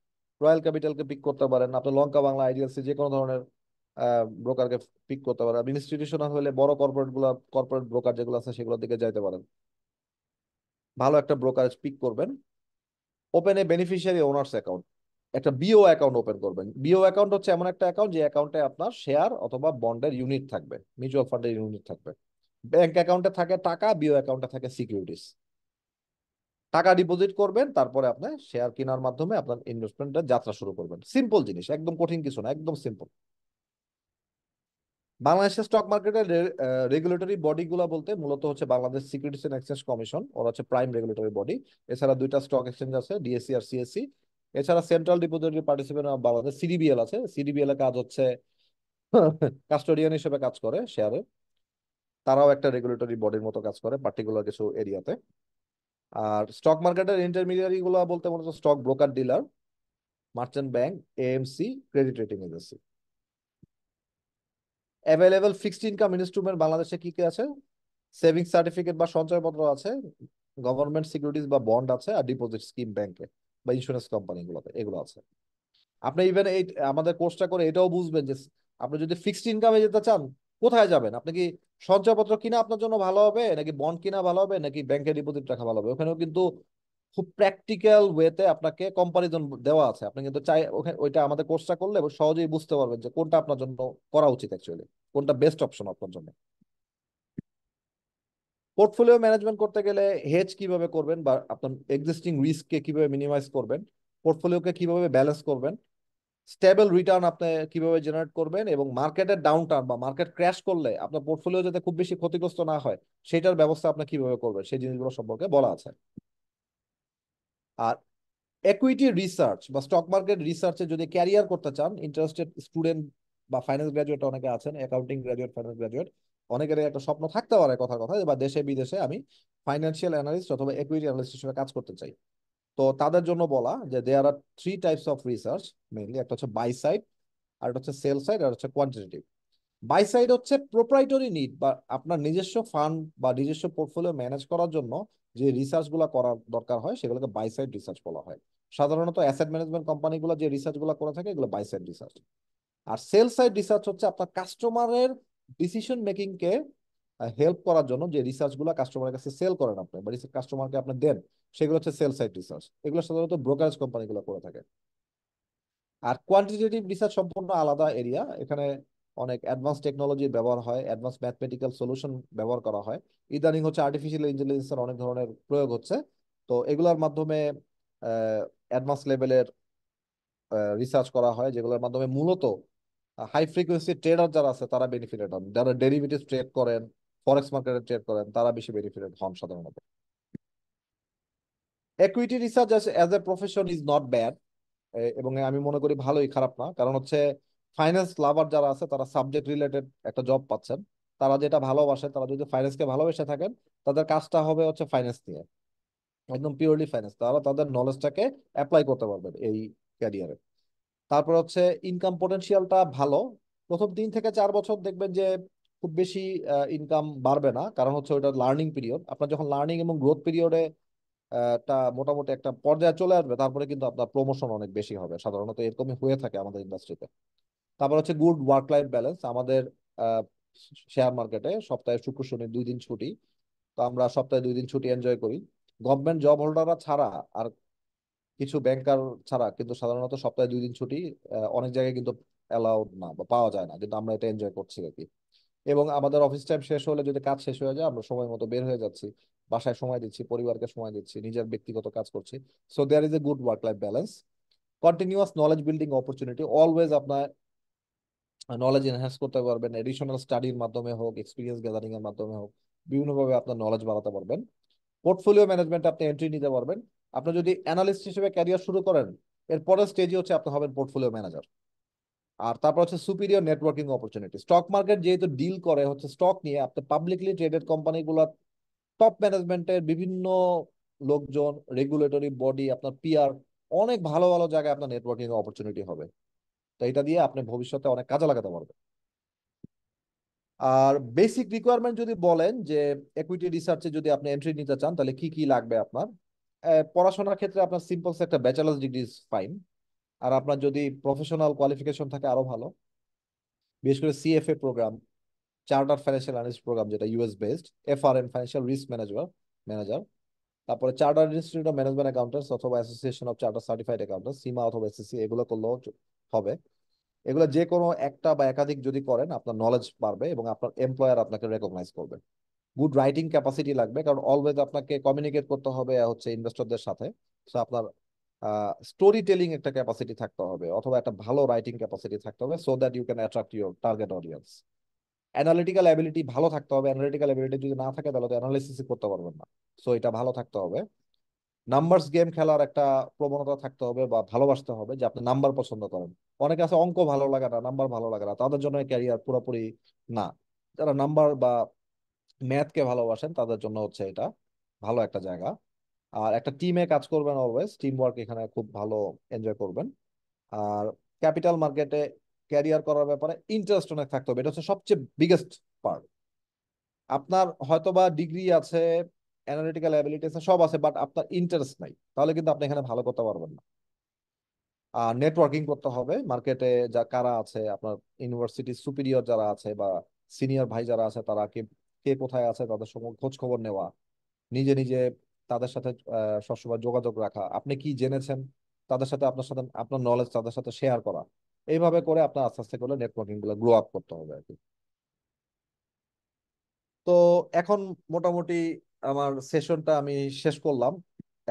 রয়্যাল ক্যাপিটালকে পিক করতে পারেন, আপনি লঙ্কা বাংলা, আইডিএলসি, যে কোনো ধরনের ব্রোকারকে পিক করতে পারেন। আপনি ইনস্টিটিউশনাল হলে বড় কর্পোরেট ব্রোকার যেগুলো আছে সেগুলোর দিকে যাইতে পারেন। ভালো একটা ব্রোকারেজ পিক করবেন, ওপেন এ বেনিফিশিয়ারি ওনার্স অ্যাকাউন্ট, একটা বিও অ্যাকাউন্ট ওপেন করবেন। বিও অ্যাকাউন্ট হচ্ছে এমন একটা অ্যাকাউন্ট যে অ্যাকাউন্টে আপনার শেয়ার অথবা বন্ডের ইউনিট থাকবে, মিউচুয়াল ফান্ডের ইউনিট থাকবে। ব্যাংক অ্যাকাউন্টে থাকে টাকা, বিও অ্যাকাউন্টে থাকে সিকিউরিটিজ। টাকা ডিপোজিট করবেন, তারপরে আপনি শেয়ার কেনার মাধ্যমে আপনার ইনভেস্টমেন্টের যাত্রা শুরু করবেন। সিম্পল জিনিস, একদম কঠিন কিছু না, একদম সিম্পল। বাংলাদেশের স্টক মার্কেটের রেগুলেটরি বডি গুলা বলতে মূলত হচ্ছে Bangladesh securities and exchange commission, ওরা হচ্ছে প্রাইম রেগুলেটরি বডি। এছাড়া দুইটা স্টক এক্সচেঞ্জ আছে, ডিএসসি আর সিএসসি। এছাড়া central depository participant of Bangladesh, CDBL আছে। সিডিবিএল এর কাজ হচ্ছে কাস্টোডিয়ান হিসেবে কাজ করে শেয়ারে। তারাও একটা রেগুলেটরি বডির মতো কাজ করে পার্টিকুলার কিছু এরিয়াতে। আর স্টক মার্কেটের ইন্টারমিডিয়ারি গুলা বলতে মূলত stock broker dealer, merchant bank, AMC, credit rating agency. Available fixed income instrument বাংলাদেশে কি কি আছে? সেভিংস সার্টিফিকেট বা সঞ্চয়পত্র আছে, গভর্নমেন্ট সিকিউরিটিজ বা বন্ড আছে, আর ডিপোজিট স্কিম ব্যাংকে বা ইন্স্যুরেন্স কোম্পানিগুলোতে এগুলো আছে। আপনি ইভেন এই আমাদের কোর্সটা করে এটাও বুঝবেন যে আপনি যদি ফিক্সড ইনকামে যেতে চান, কোথায় যাবেন? আপনি কি সঞ্চয়পত্র কিনা আপনার জন্য ভালো হবে, নাকি বন্ড কিনা ভালো হবে, নাকি ব্যাংকে ডিপোজিট রাখা ভালো হবে? ওখানেও কিন্তু খুব প্র্যাকটিক্যাল ওয়েতে আপনাকে কম্পারিজন দেওয়া আছে। আপনি কিন্তু চাই ওখানে ওইটা আমাদের কোর্সটা করলে সহজেই বুঝতে পারবেন যে কোনটা আপনার জন্য করা উচিত অ্যাকচুয়ালি, কোনটা বেস্ট অপশন আপনার জন্য। পোর্টফোলিও ম্যানেজমেন্ট করতে গেলে হেজ কিভাবে করবেন বা আপনার এক্সিস্টিং রিস্ককে কিভাবে মিনিমাইজ করবেন, পোর্টফোলিওকে কিভাবে ব্যালেন্স করবেন, স্টেবল রিটার্ন আপনি কিভাবে জেনারেট করবেন, এবং মার্কেটের ডাউন টার্ন বা মার্কেট ক্র্যাশ করলে আপনার পোর্টফোলিও যাতে খুব বেশি ক্ষতিগ্রস্ত না হয় সেটার ব্যবস্থা আপনি কিভাবে করবেন, সেই জিনিসগুলো সম্পর্কে বলা আছে। আর একুইটি রিসার্চ বা স্টক মার্কেট রিসার্চে যদি ক্যারিয়ার করতে চান, ইন্টারেস্টেড স্টুডেন্ট বা ফাইন্যান্স গ্রাজুয়েট অনেকে আছেন, অ্যাকাউন্টিং গ্রাজুয়েট, ফাইন্যান্স গ্রাজুয়েট, অনেকের একটা স্বপ্ন থাকতে পারে কথার কথা, বা দেশে বিদেশে আমি ফাইন্যান্সিয়াল অ্যানালিস্ট অথবা একুইটি অ্যানালিস্ট হিসেবে কাজ করতে চাই। তো তাদের জন্য বলা যে there are three types of research mainly, একটা হচ্ছে বাই সাইড, আর একটা হচ্ছে সেল সাইড, আর হচ্ছে কোয়ান্টিটেটিভ। বাই সাইড হচ্ছে প্রোপ্রাইটরি নিড বা আপনার নিজস্ব ফান্ড বা নিজস্ব পোর্টফোলিও ম্যানেজ করার জন্য যে রিসার্চ গুলো করার দরকার হয় সেগুলোকে বাই সাইড রিসার্চ বলা হয়। সাধারণত অ্যাসেট ম্যানেজমেন্ট কোম্পানিগুলো যে রিসার্চ গুলো করে থাকে এগুলো বাই সাইড রিসার্চ। আর সেল সাইড রিসার্চ হচ্ছে আপনার কাস্টমারের ডিসিশন মেকিং কে হেল্প করার জন্য যে রিসার্চ গুলো কাস্টমারের কাছে সেল করেন আপনি বা কাস্টমারকে আপনি দেন, সেগুলো হচ্ছে সেল সাইড রিসার্চ। এগুলো সাধারণত ব্রোকারেজ কোম্পানিগুলো করে থাকে। আর কোয়ান্টিটেটিভ রিসার্চ সম্পূর্ণ আলাদা এরিয়া, এখানে অনেক অ্যাডভান্স টেকনোলজি ব্যবহার হয়, অ্যাডভান্স ম্যাথমেটিক্যাল সলিউশন ব্যবহার করা হয়। ইদানিং হচ্ছে আর্টিফিশিয়াল ইন্টেলিজেন্সের অনেক ধরনের প্রয়োগ হচ্ছে। তো এগুলোর মাধ্যমে অ্যাডভান্স লেভেলের রিসার্চ করা হয়, যেগুলোর মাধ্যমে মূলত হাই ফ্রিকোয়েন্সি ট্রেডার যারা আছে তারা বেনিফিটেড হন, যারা ডেরিভেটিভ ট্রেড করেন, ফরেক্স মার্কেটে ট্রেড করেন, তারা বেশি বেনিফিটেড হন সাধারণত। Equity research as a profession is not bad, এবং আমি মনে করি ভালোই, খারাপ না। কারণ হচ্ছে ফাইন্যান্স লাভার যারা আছে তারা সাবজেক্ট রিলেটেড একটা জব পাচ্ছেন। তারা যেটা ভালোবাসে, তারা যদি ফাইন্যান্সকে ভালোবেসে থাকেন, তাদের কাজটা হবে হচ্ছে ফাইন্যান্স নিয়ে, একদম পিওরলি ফাইন্যান্স। তারা তাদের নলেজটাকে অ্যাপ্লাই করতে পারবেন এই ক্যারিয়ারে। তারপর হচ্ছে ইনকাম পটেনশিয়ালটা ভালো। প্রথম 3 থেকে 4 বছর দেখবেন যে খুব বেশি ইনকাম বাড়বে না, কারণ হচ্ছে ওটা লার্নিং পিরিয়ড। আপনার যখন লার্নিং এবং গ্রোথ পিরিয়ডে একটা মোটামুটি একটা পর্যায়ে চলে আসবে, তারপরে কিন্তু আপনার প্রমোশন অনেক বেশি হবে, সাধারণত এরকমই হয়ে থাকে আমাদের ইন্ডাস্ট্রিতে। তারপর হচ্ছে গুড ওয়ার্ক লাইফ ব্যালেন্স। আমাদের শেয়ার মার্কেটে সপ্তাহে শুক্র শনি 2 দিন ছুটি, তো আমরা সপ্তাহে 2 দিন ছুটি এনজয় করি। গভর্নমেন্ট জব হোল্ডাররা ছাড়া আর কিছু ব্যাংকার ছাড়া কিন্তু সাধারণত সপ্তাহে 2 দিন ছুটি অনেক জায়গায় কিন্তু অ্যালাউড না বা পাওয়া যায় না, কিন্তু আমরা এটা এনজয় করছি আর কি। এবং আমাদের অফিস টাইম শেষ হলে যদি কাজ শেষ হয়ে যায় আমরা সময় মতো বের হয়ে যাচ্ছি, বাসায় সময় দিচ্ছি, পরিবারকে সময় দিচ্ছি, নিজের ব্যক্তিগত কাজ করছি। So there is a good work life balance. Continuous knowledge building opportunity, always আপনার নলেজ এনহ্যান্স করতে পারবেন, এডিশনাল স্টাডির মাধ্যমে হোক, এক্সপিরিয়েন্স গ্যাদারিং এর মাধ্যমে হোক, বিভিন্নভাবে আপনার নলেজ বাড়াতে পারবেন। পোর্টফোলিও ম্যানেজমেন্ট আপনি এন্ট্রি নিতে পারবেন। আপনি যদি অ্যানালিস্ট হিসেবে ক্যারিয়ার শুরু করেন, এর পরের স্টেজে হচ্ছে আপনি হবেন পোর্টফোলিও ম্যানেজার। আর তারপর হচ্ছে superior networking opportunity. Stock market যেহেতু ডিল করে হচ্ছে স্টক নিয়ে, আপনি পাবলিকলি ট্রেডেড কোম্পানিগুলো টপ ম্যানেজমেন্টের বিভিন্ন লোকজন, রেগুলেটরি বডি, আপনার পিআর, অনেক ভালো ভালো জায়গায় আপনার নেটওয়ার্কিং অপরচুনিটি হবে। তো এটা দিয়ে আপনি ভবিষ্যতে অনেক কাজে লাগাতে পারবেন। আর বেসিক রিকোয়ারমেন্ট যদি বলেন যে একুইটি রিসার্চে যদি আপনি এন্ট্রি নিতে চান তাহলে কি কি লাগবে আপনার, পড়াশোনার ক্ষেত্রে আপনার সিম্পল একটা ব্যাচেলার্স ডিগ্রি ফাইন। আর আপনার যদি প্রফেশনাল কোয়ালিফিকেশন থাকে আরো ভালো, বিশেষ করে CFA program, charter financial analyst program যেটা US based, FRM financial risk manager manager, তারপরে charter institute of management accountants অথবা association of charter certified accountants, CIMA অথবা এসএসসি, এগুলো করলেও হবে। এগুলো যে কোনো একটা বা একাধিক যদি করেন আপনার নলেজ বাড়বে এবং আপনার এমপ্লয়ার আপনাকে রেকগনাইজ করবে। গুড রাইটিং ক্যাপাসিটি লাগবে, কারণ অলওয়েজ আপনাকে কমিউনিকেট করতে হবে হচ্ছে ইনভেস্টরদের সাথে। সো আপনার স্টোরি টেলিং একটা ক্যাপাসিটি থাকতে হবে, অথবা একটা ভালো রাইটিং ক্যাপাসিটি থাকতে হবে, so that you can attract your target audience. Analytical ability ভালো থাকতে হবে, অ্যানালিটিক্যাল অ্যাবিলিটি যদি না থাকে তাহলে তো অ্যানালিসিস করতে পারবেন না। সো এটা ভালো থাকতে হবে। নাম্বারস গেম খেলার একটা প্রবণতা থাকতে হবে বা ভালোবাসতে হবে, যে আপনি নাম্বার পছন্দ করেন। অনেকে আছে অঙ্ক ভালো লাগে না, নাম্বার ভালো লাগে না, তাদের জন্য ক্যারিয়ার পুরোপুরি না। যারা নাম্বার বা ম্যাথকে ভালোবাসেন তাদের জন্য হচ্ছে এটা ভালো একটা জায়গা। আর একটা টিমে কাজ করবেন, অলওয়েজ টিম ওয়ার্ক এখানে খুব ভালো এনজয় করবেন। আর ক্যাপিটাল মার্কেটে ক্যারিয়ার করার ব্যাপারে ইন্টারেস্ট অনেক থাকতে হবে, এটা হচ্ছে সবচেয়ে বিগেস্ট পার্ট। আপনার হয়তোবা ডিগ্রি আছে, অ্যানালিটিক্যাল অ্যাবিলিটি আছে, সব আছে, বাট আপনার ইন্টারেস্ট নাই, তাহলে কিন্তু আপনি এখানে ভালো করতে পারবেন না। আর নেটওয়ার্কিং করতে হবে মার্কেটে, যা কারা আছে আপনার ইউনিভার্সিটি সুপিরিয়র যারা আছে বা সিনিয়র ভাই যারা আছে, তারা কে কে কোথায় আছে তাদের সঙ্গে খোঁজ খবর নেওয়া, নিজে নিজে তাদের সাথে সবসময় যোগাযোগ রাখা, আপনি কি জেনেছেন তাদের সাথে, আপনার সাথে আপনার নলেজ তাদের সাথে শেয়ার করা। এইভাবে করে আপনার আস্তে আস্তে করে নেটওয়ার্কিং গুলো গ্রো আপ করতে হবে আর কি। তো এখন মোটামুটি আমার সেশনটা আমি শেষ করলাম।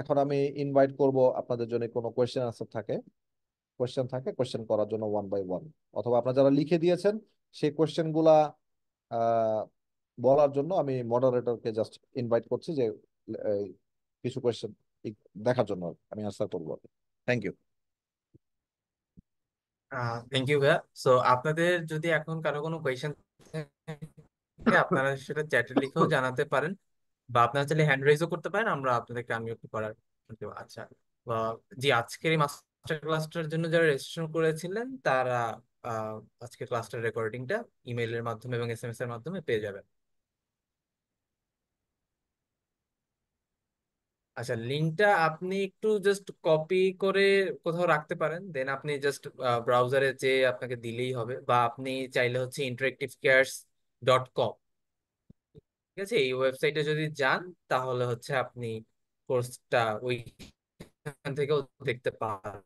এখন আমি ইনভাইট করব আপনাদের জন্য কোনো কোয়েশ্চেন আনসার থাকে, কোয়েশ্চেন থাকে কোয়েশ্চেন করার জন্য ওয়ান বাই ওয়ান, অথবা আপনারা যারা লিখে দিয়েছেন সেই কোয়েশ্চেন গুলা আহ, বলার জন্য আমি মডারেটরকে জাস্ট ইনভাইট করছি যে এই, কিছু কোয়েশ্চেন দেখার জন্য আমি আনসার করবো। Thank you. থ্যাংক ইউ ভাইয়া। সো আপনাদের যদি এখন কারো কোনো কোয়েশ্চেন থাকে আপনারা সেটা চ্যাটে লিখেও জানাতে পারেন, বা আপনারা চাইলে হ্যান্ড রেইজও করতে পারেন, আমরা আপনাদেরকে আনমিউট করার দেব। আচ্ছা, বা জি, আজকের এই মাস্টার ক্লাসটার জন্য যারা রেজিস্ট্রেশন করেছিলেন তারা আজকের ক্লাসটার রেকর্ডিংটা ইমেইলের মাধ্যমে এবং এসএমএস এর মাধ্যমে পেয়ে যাবেন। আচ্ছা, লিঙ্কটা আপনি একটু জাস্ট কপি করে কোথাও রাখতে পারেন, দেন আপনি জাস্ট ব্রাউজারে যে আপনাকে দিলেই হবে, বা আপনি চাইলে হচ্ছে interactivecares.com, ঠিক আছে, এই ওয়েবসাইটে যদি যান তাহলে হচ্ছে আপনি কোর্সটা ওইখান থেকেও দেখতে পারেন।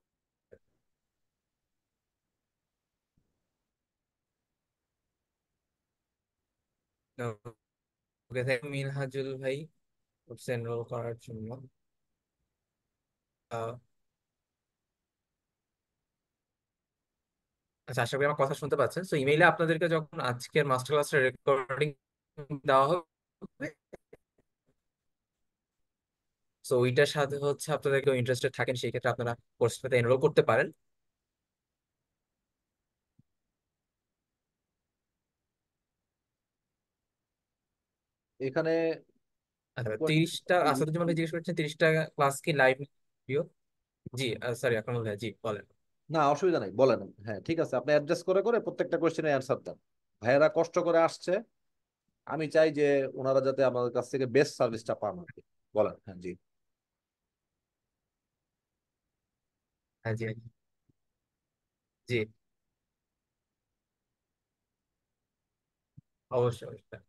ওকে, মিনহাজুল ভাই কোর্সে এনরোল করার জন্য। আহ, আচ্ছা, আশা করি আমার কথা শুনতে পাচ্ছেন। তো ইমেইলে আপনাদেরকে যখন আজকের মাস্টার ক্লাসের রেকর্ডিং দেওয়া হবে, তো ওইটার সাথে হচ্ছে আপনাদের কেউ ইন্টারেস্টেড থাকেন সেই ক্ষেত্রে আপনারা কোর্সটাতে এনরোল করতে পারেন। এখানে আচ্ছা, question 30টা আসাদুজ্জামান ভাই জিজ্ঞেস করছেন 30টা ক্লাস কি লাইভ ভিডিও? জি, সরি আকরামুল ভাই, জি বলেন। না, অসুবিধা নাই, বলেন। হ্যাঁ ঠিক আছে, আপনি অ্যাড্রেস করে করে প্রত্যেকটা কোয়েশ্চেনের অ্যান্সার দেন। ভাইয়েরা কষ্ট করে আসছে, আমি চাই যে ওনারা যাতে আমাদের কাছ থেকে বেস্ট সার্ভিসটা পান আর কি। বলেন। হ্যাঁ জি। হ্যাঁ জি, জি। অবশ্যই অবশ্যই।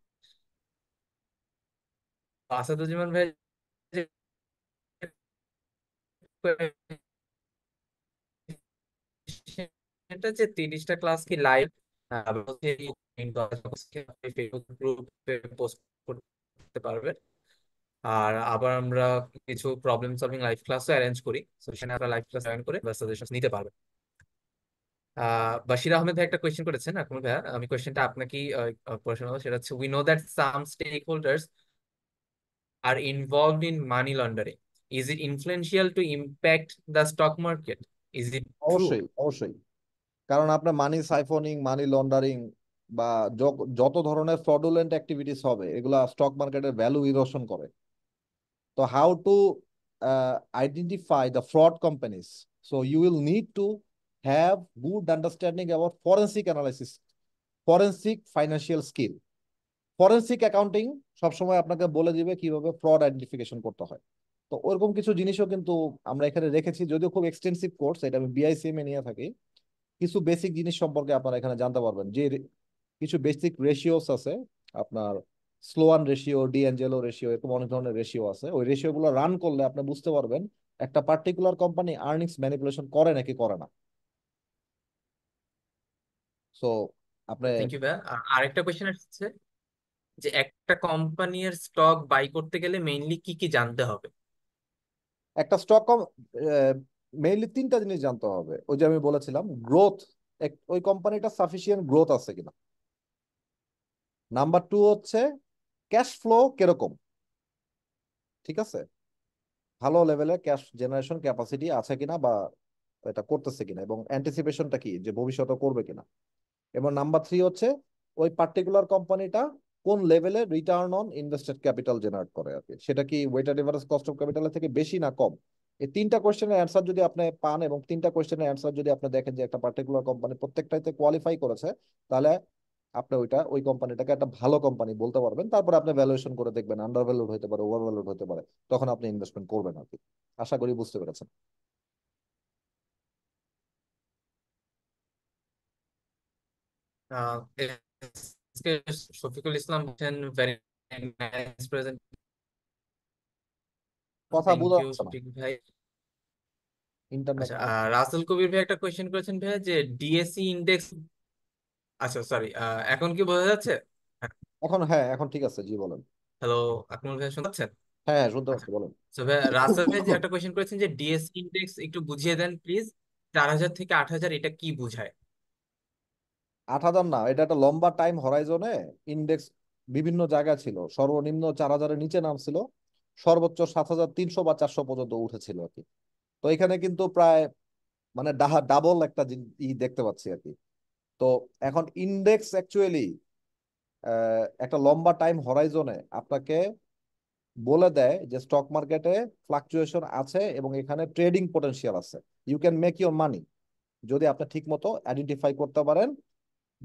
আসাদুজ্জামান ভাই যে এটা যে 30টা ক্লাস কি লাইভ ফেসবুক গ্রুপে পোস্ট করতে পারবে। আর আবার আমরা কিছু প্রবলেম সলভিং লাইভ ক্লাসও অ্যারেঞ্জ করি, তো সেখানে আপনারা লাইভ ক্লাস জয়েন করে সাজেশন নিতে পারবেন। বাশির আহমেদ ভাই একটা কোয়েশ্চেন করেছেন আকমল ভাইয়া, আমি কোয়েশ্চেনটা আপনাকেই প্রশ্ন করবো। সেটা হচ্ছে, we know that some stakeholders are involved in money laundering, is it influential to impact the stock market, is it true? অবশ্যই অবশ্যই, কারণ আপনার মানি সাইফনিং, মানি লন্ডারিং বা যত ধরনের ফ্রডুলেন্ট অ্যাক্টিভিটিস হবে এগুলা স্টক মার্কেটের ভ্যালু ইরোশন করে। তো how to identify the fraud companies, so you will need to have good understanding about forensic analysis, forensic financial skill. Forensic accounting সবসময় আপনাকে বলে দিবে কিভাবে ফ্রড আইডেন্টিফিকেশন করতে হয়। তো ওরকম কিছু জিনিসও কিন্তু আমরা এখানে রেখেছি, যদিও খুব এক্সটেন্সিভ কোর্স, এটা আমি বিআইসিএম এ নিয়ে থাকি। কিছু বেসিক জিনিস সম্পর্কে আপনারা এখানে জানতে পারবেন, যে কিছু বেসিক রেশিওস আছে আপনার, স্লোয়ান রেশিও, ডিএনজেলো রেশিও, এরকম অনেক ধরনের রেশিও আছে। ওই রেশিও গুলো রান করলে আপনি বুঝতে পারবেন একটা পার্টিকুলার কোম্পানি আর্নিংস ম্যানিপুলেশন করে নাকি করে না। সো আপনি থ্যাংক ইউ ভাইয়া। আরেকটা কোয়েশ্চেন আসছে যে একটা কোম্পানির স্টক বাই করতে গেলে মেইনলি কি কি জানতে হবে? একটা স্টক মেইনলি তিনটা জিনিস জানতে হবে, ওই যে আমি বলেছিলাম গ্রোথ, ওই কোম্পানিটা সাফিসিয়েন্ট গ্রোথ আছে কিনা। নাম্বার টু হচ্ছে ক্যাশ ফ্লো কিরকম, ঠিক আছে, ভালো লেভেলের ক্যাশ জেনারেশন ক্যাপাসিটি আছে কিনা, বা এটা করতেছে কিনা, এবং অ্যান্টিসিপেশনটা কি যে ভবিষ্যতে করবে কিনা। এবং নাম্বার থ্রি হচ্ছে ওই পার্টিকুলার কোম্পানিটা কোন লেভেলে return on invested capital generate করে আর কি, সেটা কি ওয়েটেড এভারেজ কস্ট অফ ক্যাপিটালের থেকে বেশি না কম। এই তিনটা কোয়েশ্চেনের অ্যান্সার যদি আপনি পান এবং তিনটা কোয়েশ্চেনের অ্যান্সার যদি আপনি দেখেন যে একটা পার্টিকুলার কোম্পানি প্রত্যেকটাতে কোয়ালিফাই করেছে, তাহলে আপনি ওই কোম্পানিটাকে একটা ভালো কোম্পানি বলতে পারবেন। তারপর আপনি ভ্যালুয়েশন করে দেখবেন, আন্ডার ভ্যালুড হতে পারে, ওভার ভ্যালুড হতে পারে, তখন আপনি ইনভেস্টমেন্ট করবেন আর কি। আশা করি বুঝতে পেরেছেন। আহ, আজকে শফিকুল ইসলাম বলছেন, ভেরি নাইস প্রেজেন্ট। কথা থ্যাংক বোঝা ইউ যাচ্ছে না, শফিক ভাই। ইন্টারনেট আচ্ছা, মনে হয়। রাসেল কবির ভাই একটা কোয়েশ্চেন করেছেন ভাইয়া যে ডিএসই ইন্ডেক্স। আচ্ছা সরি, এখন কি বোঝা যাচ্ছে? এখন হ্যাঁ, এখন ঠিক আছে, জি বলেন। হ্যালো আকমল ভাই, শুনতে পাচ্ছেন? হ্যাঁ হ্যাঁ, শুনতে আচ্ছা, পাচ্ছি, বলেন। তো ভাই রাসেল ভাই যে একটা কোয়েশ্চেন করেছেন যে ডিএসই ইন্ডেক্স একটু বুঝিয়ে দেন প্লিজ, 4,000 থেকে 8,000 এটা কি বোঝায়? 8,000 না, এটা একটা লম্বা টাইম হরাইজনে ইন্ডেক্স বিভিন্ন জায়গায় ছিল, সর্বনিম্ন 4,000-এর নিচে নামছিল, সর্বোচ্চ 7,300 বা 400 পর্যন্ত উঠেছিল আর কি। তো এখানে কিন্তু প্রায় মানে ডাবল একটা দেখতে পাচ্ছি আর কি। তো এখন ইন্ডেক্স অ্যাকচুয়ালি একটা লম্বা টাইম হরাইজনে আপনাকে বলে দেয় যে স্টক মার্কেটে ফ্লাকচুয়েশন আছে এবং এখানে ট্রেডিং পটেনশিয়াল আছে, you can make your money, যদি আপনি ঠিক মতো আইডেন্টিফাই করতে পারেন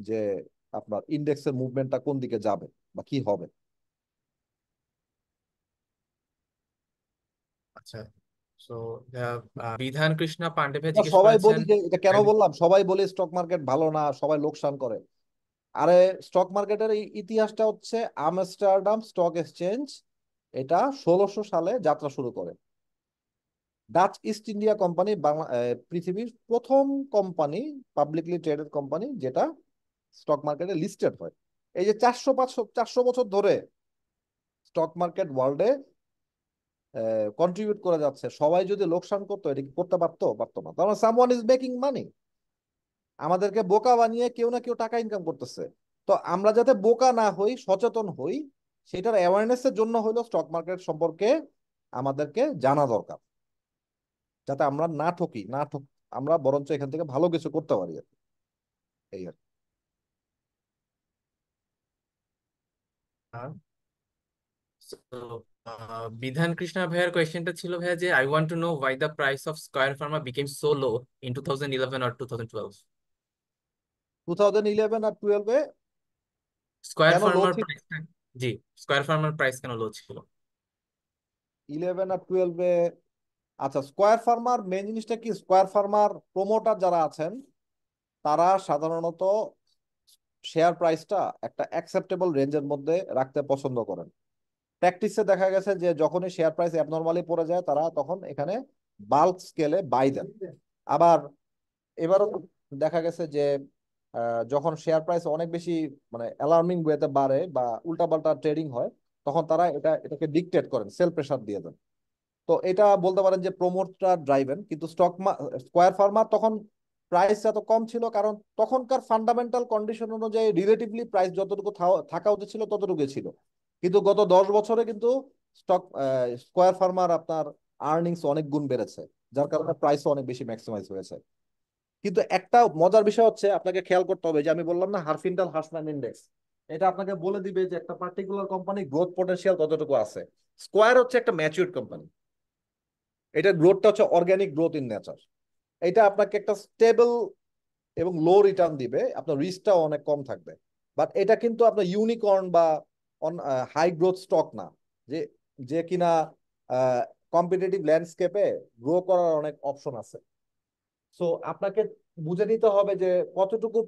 যে আপনার ইন্ডেক্সের মুভমেন্টটা কোন দিকে যাবে বা কি হবে। আচ্ছা, তো বিধান কৃষ্ণা পান্ডে ভাই আমরা জিজ্ঞেস সবাই করেছেন। বলি যে, এটা কেন বললাম, সবাই বলি স্টক মার্কেট ভালো না, সবাই লোকসান করে। আরে স্টক মার্কেটের এই ইতিহাসটা হচ্ছে আমস্টারডাম স্টক এক্সচেঞ্জ, এটা 1600 সালে যাত্রা শুরু করে। ডাচ ইস্ট ইন্ডিয়া কোম্পানি পৃথিবীর প্রথম কোম্পানি, পাবলিকলি ট্রেডেড কোম্পানি যেটা স্টক মার্কেটে লিস্টেড হয়। এই যে 400 বছর ধরে স্টক মার্কেট ওয়ার্ল্ডে কন্ট্রিবিউট করে যাচ্ছে, সবাই যদি লোকসান করতো এটা কি করতে পারতো? পারতো না। তার মানে সামওয়ান ইজ মেকিং মানি, আমাদেরকে বোকা বানিয়ে কেউ না কেউ টাকা ইনকাম করতেছে। তো আমরা যাতে বোকা না হই, সচেতন হই, সেটার অ্যাওয়ারনেসের জন্য হলো স্টক মার্কেট সম্পর্কে আমাদেরকে জানা দরকার, যাতে আমরা না ঠকি, আমরা বরঞ্চ এখান থেকে ভালো কিছু করতে পারি আর কি। এই আর কি। So, বিধান কৃষ্ণা ভাইয়ার কোয়েশ্চেনটা ছিল ভাইয়া যে, I want to know why the price of Square Pharma became so low in 2011 or 2012। 2011 আর 12-এ স্কয়ার কেন লো ফার্মার ছিল? প্রাইস, জি, স্কয়ার ফার্মার প্রাইস কেন লো ছিল? 11 আর 12-এ, আচ্ছা, স্কোয়ার ফার্মার মেন জিনিসটা কি, স্কোয়ার ফার্মার প্রমোটার যারা আছেন তারা সাধারণত শেয়ার প্রাইসটা একটা অ্যাকসেপ্টেবল রেঞ্জের মধ্যে রাখতে পছন্দ করেন। প্র্যাকটিসে দেখা গেছে যে যখনই শেয়ার প্রাইস অ্যাবনর্মালি পড়ে যায় তারা তখন এখানে বাল্ক স্কেলে বাই দেন। আবার এবারও দেখা গেছে যে যখন শেয়ার প্রাইস অনেক বেশি মানে অ্যালার্মিং ওয়েতে বাড়ে বা উল্টাপাল্টা ট্রেডিং হয়, তখন তারা এটাকে ডিকটেট করেন, সেল প্রেসার দিয়ে দেন। তো এটা বলতে পারেন যে প্রমোটটা ড্রাইভেন। কিন্তু স্কয়ার ফার্মার তখন প্রাইস এত কম ছিল কারণ তখনকার ফান্ডামেন্টাল কন্ডিশন অনুযায়ী রিলেটিভলি প্রাইস যতটুকু থাকা উচিত ছিল ততটুকুই ছিল। কিন্তু গত 10 বছরে কিন্তু স্টক স্কয়ার ফার্মার আপনার আর্নিংস অনেক গুণ বেড়েছে, যার কারণে প্রাইসও অনেক বেশি ম্যাক্সিমাইজ হয়েছে। কিন্তু একটা মজার বিষয় হচ্ছে আপনাকে খেয়াল করতে হবে, যে আমি বললাম না হারফিনটাল হার্সম্যান ইন্ডেক্স, এটা আপনাকে বলে দিবে যে একটা পার্টিকুলার কোম্পানি গ্রোথ পটেনশিয়াল কতটুকু আছে। স্কয়ার হচ্ছে একটা ম্যাচিউরড কোম্পানি, এটা গ্রোথটা হচ্ছে অর্গানিক গ্রোথ ইন নেচার। এটা আপনাকে একটা স্টেবল এবং লো রিটার্ন দিবে, আপনার রিস্কটাও অনেক কম থাকবে। বাট এটা কিন্তু আপনার ইউনিকর্ন বা হাই গ্রোথ স্টক না, যে যে কিনা কম্পিটিটিভ ল্যান্ডস্কেপে গ্রো করার অনেক অপশন আছে। সো আপনাকে বুঝে নিতে হবে যে কতটুকু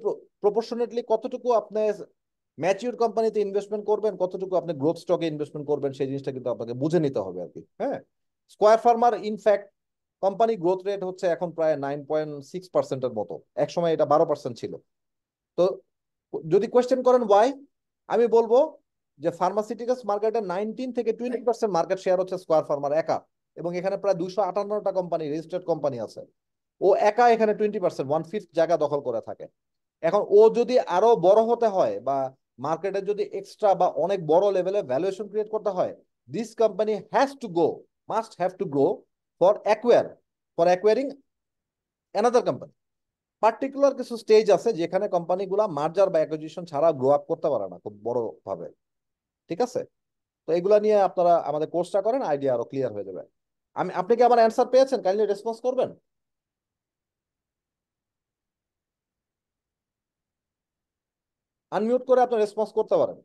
প্রপোর্শনেটলি কতটুকু আপনি ম্যাচিউর কোম্পানিতে ইনভেস্টমেন্ট করবেন, কতটুকু আপনি গ্রোথ স্টকে ইনভেস্টমেন্ট করবেন, সেই জিনিসটা কিন্তু আপনাকে বুঝে নিতে হবে আর কি। হ্যাঁ, square farmer in fact company growth rate হচ্ছে এখন প্রায় 9.6%-এর মতো, একসময় এটা 12% ছিল। তো যদি কোয়েশ্চেন করেন ওয়াই, আমি বলবো যে ফার্মাসিউটিক্যালস মার্কেটে 19 থেকে 20% মার্কেট শেয়ার হচ্ছে স্কয়ার ফার্মার একা, এবং এখানে প্রায় 258টা কোম্পানি রেজিস্টার্ড কোম্পানি আছে। ও একা এখানে 20%, 1/5 জায়গা দখল করে থাকে। এখন ও যদি আরো বড় হতে হয় বা মার্কেটে যদি এক্সট্রা বা অনেক বড় লেভেলে ভ্যালুয়েশন ক্রিয়েট করতে হয়, this company has to go, must have to grow for acquiring another company. Particular কিছু স্টেজ আছে যেখানে কোম্পানিগুলা মার্জার বা অ্যাকুইজিশন ছাড়া গ্রো আপ করতে পারে না খুব বড় ভাবে। ঠিক আছে? তো এগুলা নিয়ে আপনারা আমাদের কোর্সটা করেন, আইডিয়া আরো ক্লিয়ার হয়ে যাবে। আপনি কি আমার অ্যান্সার পেয়েছেন? কাইন্ডলি রেসপন্স করবেন। আনমিউট করে আপনি রেসপন্স করতে পারেন।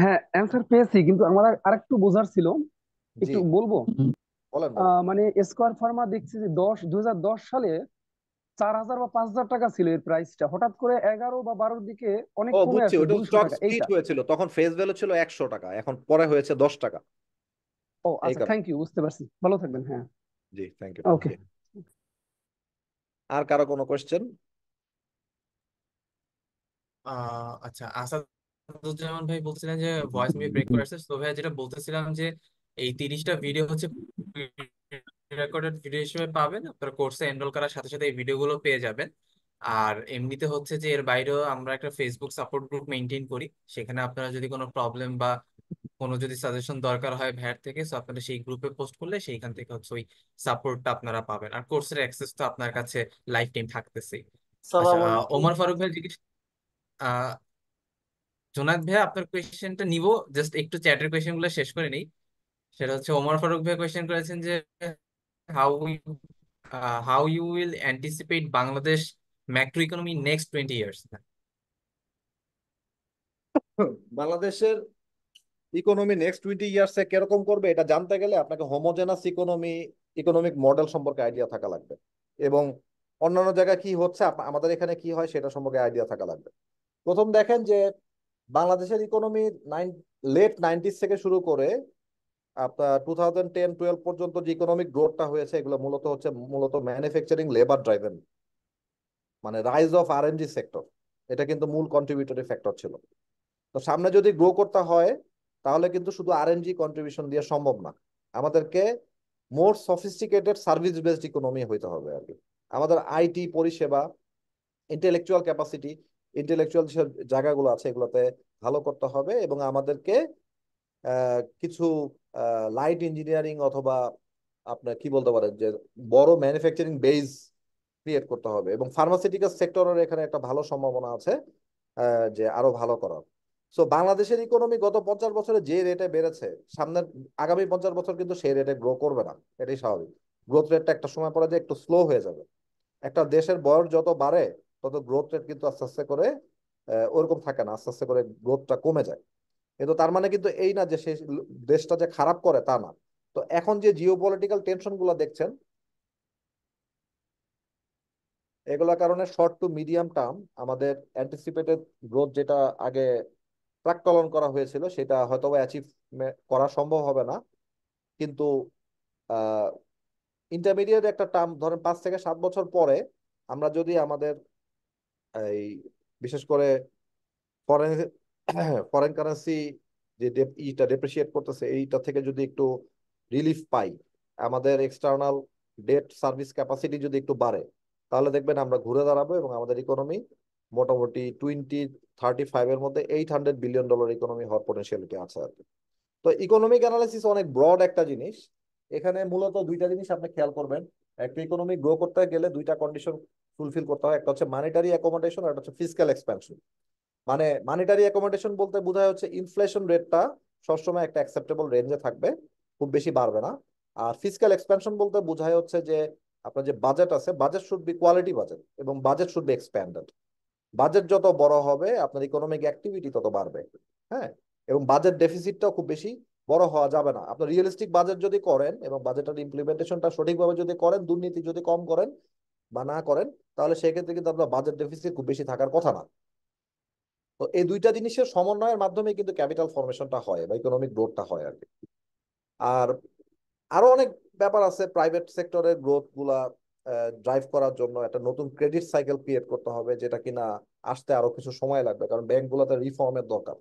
হ্যাঁ, অ্যান্সার পেয়েছি, কিন্তু আমার আরেকটু বোঝার ছিল, জি, একটু বলবো। বলেন বলেন। মানে স্কোয়ার ফার্মা দেখছি যে 2010 সালে 4,000 বা 5,000 টাকা ছিল এর প্রাইসটা, হঠাৎ করে 11 বা 12-র দিকে অনেক ও কমে বুঝছি, আসলো ওটা 200 টাকা, স্প্লিট এইটা। হয়েছিল, তখন ফেস ভ্যালু ছিল 100 টাকা, এখন পরে হয়েছে 10 টাকা। ও এই আচ্ছা, কারণে। থ্যাংক ইউ, বুঝতে পারছি। ভালো থাকবেন। হ্যাঁ, জি, থ্যাংক ইউ। ওকে। জি, আর কারো কোনো কোয়েশ্চেন? আচ্ছা, আসাদুজ্জামান ভাই বলছিলেন যে ভয়েস মেয়ে ব্রেক করে আসছে, তো ভাই যেটা বলতেছিলাম যে এই 30টা ভিডিও হচ্ছে রেকর্ডেড ভিডিও হিসেবে পাবেন, আপনার কোর্সে এনরোল করার সাথে সাথে এই ভিডিওগুলো পেয়ে যাবেন। আর এমনিতে হচ্ছে যে এর বাইরেও আমরা একটা ফেসবুক সাপোর্ট গ্রুপ মেনটেন করি, সেখানে আপনারা যদি কোনো প্রবলেম বা কোনো যদি সাজেশন দরকার হয় ভাইয়ের থেকে, সো আপনারা সেই গ্রুপে পোস্ট করলে সেইখান থেকে হচ্ছে ওই সাপোর্টটা আপনারা পাবেন। আর কোর্সের অ্যাক্সেস তো আপনার কাছে লাইফ টাইম থাকতেছেই। আচ্ছা, সালাম আলাইকুম। ওমর ফারুক ভাই জিজ্ঞেস জোনাক ভাই আপনার কোয়েশ্চেনটা নিব, জাস্ট একটু চ্যাটের কোয়েশ্চেন গুলো শেষ করে নেই। সেটা হচ্ছে ওমর ফারুক ভাই কোয়েশ্চেন করেছেন যে how how you will anticipate Bangladesh macro economy next 20 years. বাংলাদেশের ইকোনমি নেক্সট 20 ইয়ার্সে কিরকম করবে এটা জানতে গেলে আপনাকে হোমোজেনাস ইকোনমিক মডেল সম্পর্কে আইডিয়া থাকা লাগবে, এবং অন্যান্য জায়গায় কি হচ্ছে আমাদের এখানে কি হয় সেটা সম্পর্কে আইডিয়া থাকা লাগবে। প্রথম দেখেন যে বাংলাদেশের ইকোনমি লেট 90s থেকে শুরু করে আপনার 2010-12 পর্যন্ত যে ইকোনমিক গ্রোথটা হয়েছে, এগুলো মূলত ম্যানুফ্যাকচারিং লেবার ড্রাইভেন, মানে রাইজ অফ আরএনজি সেক্টর, এটা কিন্তু মূল কন্ট্রিবিউটরি ফ্যাক্টর ছিল। তো সামনে যদি গ্রো করতে হয় তাহলে কিন্তু শুধু আরএনজি কন্ট্রিবিউশন দিয়ে সম্ভব না, আমাদেরকে মোর সফিস্টিকেটেড সার্ভিস বেসড ইকোনমি হইতে হবে আর কি। আমাদের আইটি পরিষেবা, ইন্টেলেকচুয়াল ক্যাপাসিটি, ইন্টেলেকচুয়াল যে জায়গাগুলো আছে এগুলোতে ভালো করতে হবে, এবং আমাদেরকে কিছু লাইট ইঞ্জিনিয়ারিং অথবা আপনার কি বলতে পারেন যে বড় ম্যানুফ্যাকচারিং বেস ক্রিয়েট করতে হবে, এবং ফার্মাসিউটিক্যাল সেক্টরের এখানে একটা ভালো সম্ভাবনা আছে যে আরো ভালো করার। সো বাংলাদেশের ইকোনমি গত 50 বছরে যে রেটে বেড়েছে, সামনের আগামী 50 বছর কিন্তু সেই রেটে গ্রো করবে না, এটাই স্বাভাবিক। গ্রোথ রেটটা একটা সময় পরে যে একটু স্লো হয়ে যাবে। একটা দেশের বয়স যত বাড়ে তত গ্রোথ রেট কিন্তু আস্তে আস্তে করে ওরকম থাকে না, আস্তে আস্তে করে গ্রোথটা কমে যায়। কিন্তু তার মানে কিন্তু এই না যে সেই দেশটা যে খারাপ করে তা না। তো এখন যে জিও পলিটিক্যাল টেনশন গুলো দেখছেন, এগুলোর কারণে শর্ট টু মিডিয়াম টার্ম আমাদের অ্যান্টিসিপেটেড গ্রোথ যেটা আগে প্রাক্কলন করা হয়েছিল সেটা হয়তো অ্যাচিভ করা সম্ভব হবে না, কিন্তু ইন্টারমিডিয়েট একটা টার্ম ধরেন 5 থেকে 7 বছর পরে আমরা যদি আমাদের এই বিশেষ করে ফরেন ফরেন কারেন্সি যে ইটা ডেপ্রিসিয়েট করতেছে এইটা থেকে যদি একটু রিলিফ পাই, আমাদের এক্সটার্নাল ডেট সার্ভিস ক্যাপাসিটি যদি একটু বাড়ে, তাহলে দেখবেন আমরা ঘুরে দাঁড়াবো এবং আমাদের ইকোনমি মোটামুটি 2035-এর মধ্যে $800 বিলিয়ন ইকোনমি হওয়ার পটেনশিয়ালিটি আছে আর কি। তো ইকোনমিক অ্যানালাইসিস অনেক ব্রড একটা জিনিস। এখানে মূলত দুইটা জিনিস আপনি খেয়াল করবেন। একটা ইকোনমি গ্রো করতে গেলে দুইটা কন্ডিশন ফুলফিল করতে হয়, একটা হচ্ছে মানিটারি অ্যাকোমোডেশন আর একটা হচ্ছে ফিসক্যাল এক্সপ্যানশন। মানে মানিটারি অ্যাকোমোডেশন বলতে বোঝায় হচ্ছে ইনফ্লেশন রেটটা সবসময় একটা অ্যাকসেপ্টেবল রেঞ্জে থাকবে, খুব বেশি বাড়বে না। আর ফিসক্যাল এক্সপ্যানশন বলতে বোঝায় হচ্ছে যে আপনার যে বাজেট আছে, budget should be quality budget এবং budget should be expanded. Budget যত বড় হবে আপনার ইকোনমিক অ্যাক্টিভিটি তত বাড়বে। হ্যাঁ, এবং বাজেট ডেফিসিটটাও খুব বেশি বড় হওয়া যাবে না। আপনার রিয়েলিস্টিক বাজেট যদি করেন এবং বাজেটের ইমপ্লিমেন্টেশনটা সঠিকভাবে যদি করেন, দুর্নীতি যদি কম করেন বা না করেন, তাহলে সেক্ষেত্রে কিন্তু আপনার বাজেট ডেফিসিট খুব বেশি থাকার কথা না। তো এই দুইটা জিনিসের সমন্বয়ের মাধ্যমে কিন্তু ক্যাপিটাল ফর্মেশনটা হয় বা ইকোনমিক গ্রোথটা হয় আর কি। আর আরো অনেক ব্যাপার আছে, প্রাইভেট সেক্টরের গ্রোথ গুলা ড্রাইভ করার জন্য একটা নতুন ক্রেডিট সাইকেল ক্রিয়েট করতে হবে, যেটা কিনা আসতে আরো কিছু সময় লাগবে, কারণ ব্যাংকগুলোতে রিফর্মের দরকার।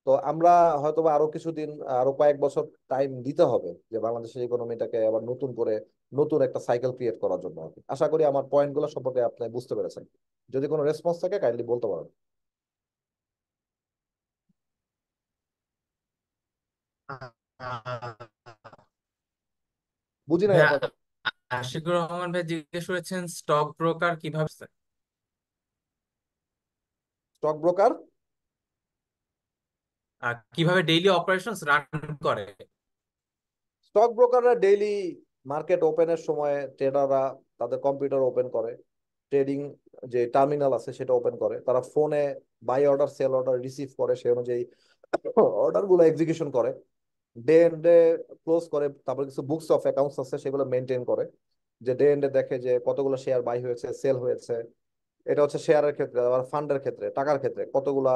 তো আমরা হয়তোবা আরো কিছুদিন, আরো কয়েক বছর টাইম দিতে হবে যে বাংলাদেশের ইকোনমিটাকে আবার নতুন করে নতুন একটা সাইকেল ক্রিয়েট করার জন্য আর কি। আশা করি আমার পয়েন্টগুলো সম্পর্কে আপনি বুঝতে পেরেছেন। যদি কোনো রেসপন্স থাকে কাইন্ডলি বলতে পারেন। বুঝি নাই ভাইয়া, আপনার কথা। আশিকুর রহমান ভাই জিজ্ঞেস করেছেন স্টক ব্রোকার কিভাবে, স্টক ব্রোকার, কিভাবে ডেইলি অপারেশনস রান করে। স্টক ব্রোকাররা ডেইলি মার্কেট ওপেনের সময় ট্রেডাররা তাদের কম্পিউটার ওপেন করে, ট্রেডিং যে টার্মিনাল আছে সেটা ওপেন করে, তারা ফোনে buy order sell order receive করে, সে অনুযায়ী অর্ডার গুলো এক্সিকিউশন করে, ডে এন্ডে ক্লোজ করে। তারপর কিছু বুকস অফ অ্যাকাউন্টস আছে সেগুলো মেনটেন করে, যে ডে এন্ডে দেখে যে কতগুলো শেয়ার বাই হয়েছে সেল হয়েছে। এটা হচ্ছে শেয়ারের ক্ষেত্রে। আবার ফান্ডের ক্ষেত্রে, টাকার ক্ষেত্রে কতগুলা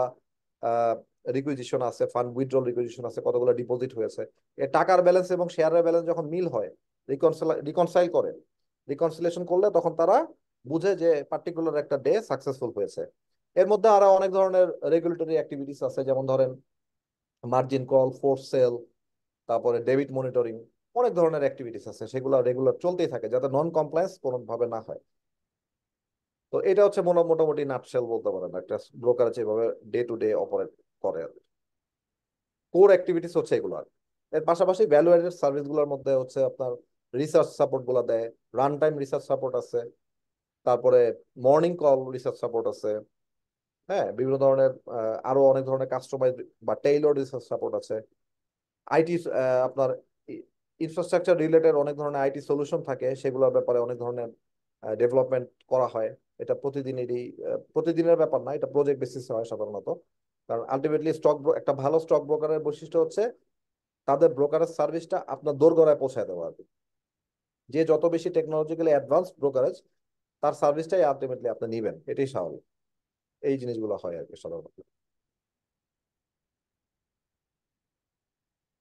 রিকুইজিশন আছে, ফান্ড উইথড্রল রিকুইজিশন আছে, কতগুলো ডিপোজিট হয়েছে। এ টাকার ব্যালেন্স এবং শেয়ারের ব্যালেন্স যখন মিল হয়, রিকনসাইল করে, রিকনসিলেশন করলে তখন তারা বুঝে যে পার্টিকুলার একটা ডে সাকসেসফুল হয়েছে। এর মধ্যে আরো অনেক ধরনের রেগুলেটরি অ্যাক্টিভিটিস আছে, যেমন ধরেন মার্জিন কল, ফোর্স সেল, তারপরে ডেবিট মনিটরিং, অনেক ধরনের অ্যাক্টিভিটিস আছে, সেগুলো রেগুলার চলতেই থাকে যাতে নন কমপ্লায়েন্স কোনো ভাবে না হয়। তো এটা হচ্ছে মোটামুটি নাটশেল বলতে পারেন একটা ব্রোকারেজ যেভাবে ডে টু ডে অপারেট করে আর কোর অ্যাক্টিভিটিস হচ্ছে এগুলো। আর এর পাশাপাশি ভ্যালু অ্যাডেড সার্ভিস গুলোর মধ্যে হচ্ছে আপনার রিসার্চ সাপোর্ট গুলো দেয়, রান টাইম রিসার্চ সাপোর্ট আছে, তারপরে মর্নিং কল রিসার্চ সাপোর্ট আছে। হ্যাঁ, বিভিন্ন ধরনের আরো অনেক ধরনের কাস্টমাইজ বা টেইলর রিসার্চ সাপোর্ট আছে। আইটি আপনার ইনফ্রাস্ট্রাকচার রিলেটেড অনেক ধরনের আইটি সলিউশন থাকে, সেগুলোর ব্যাপারে অনেক ধরনের ডেভেলপমেন্ট করা হয়। এটা প্রতিদিনের ব্যাপার না, এটা প্রজেক্ট বেসিসে হয় সাধারণত। কারণ আলটিমেটলি একটা ভালো স্টক ব্রোকারের বৈশিষ্ট্য হচ্ছে তাদের ব্রোকারেজ সার্ভিসটা আপনার দোরগোড়ায় পৌঁছায় দেওয়া আর কি। যে যত বেশি টেকনোলজিক্যালি অ্যাডভান্স ব্রোকারেজ, তার সার্ভিসটাই আলটিমেটলি আপনি নিবেন, এটাই স্বাভাবিক। এই জিনিসগুলো হয় আর কি সাধারণত।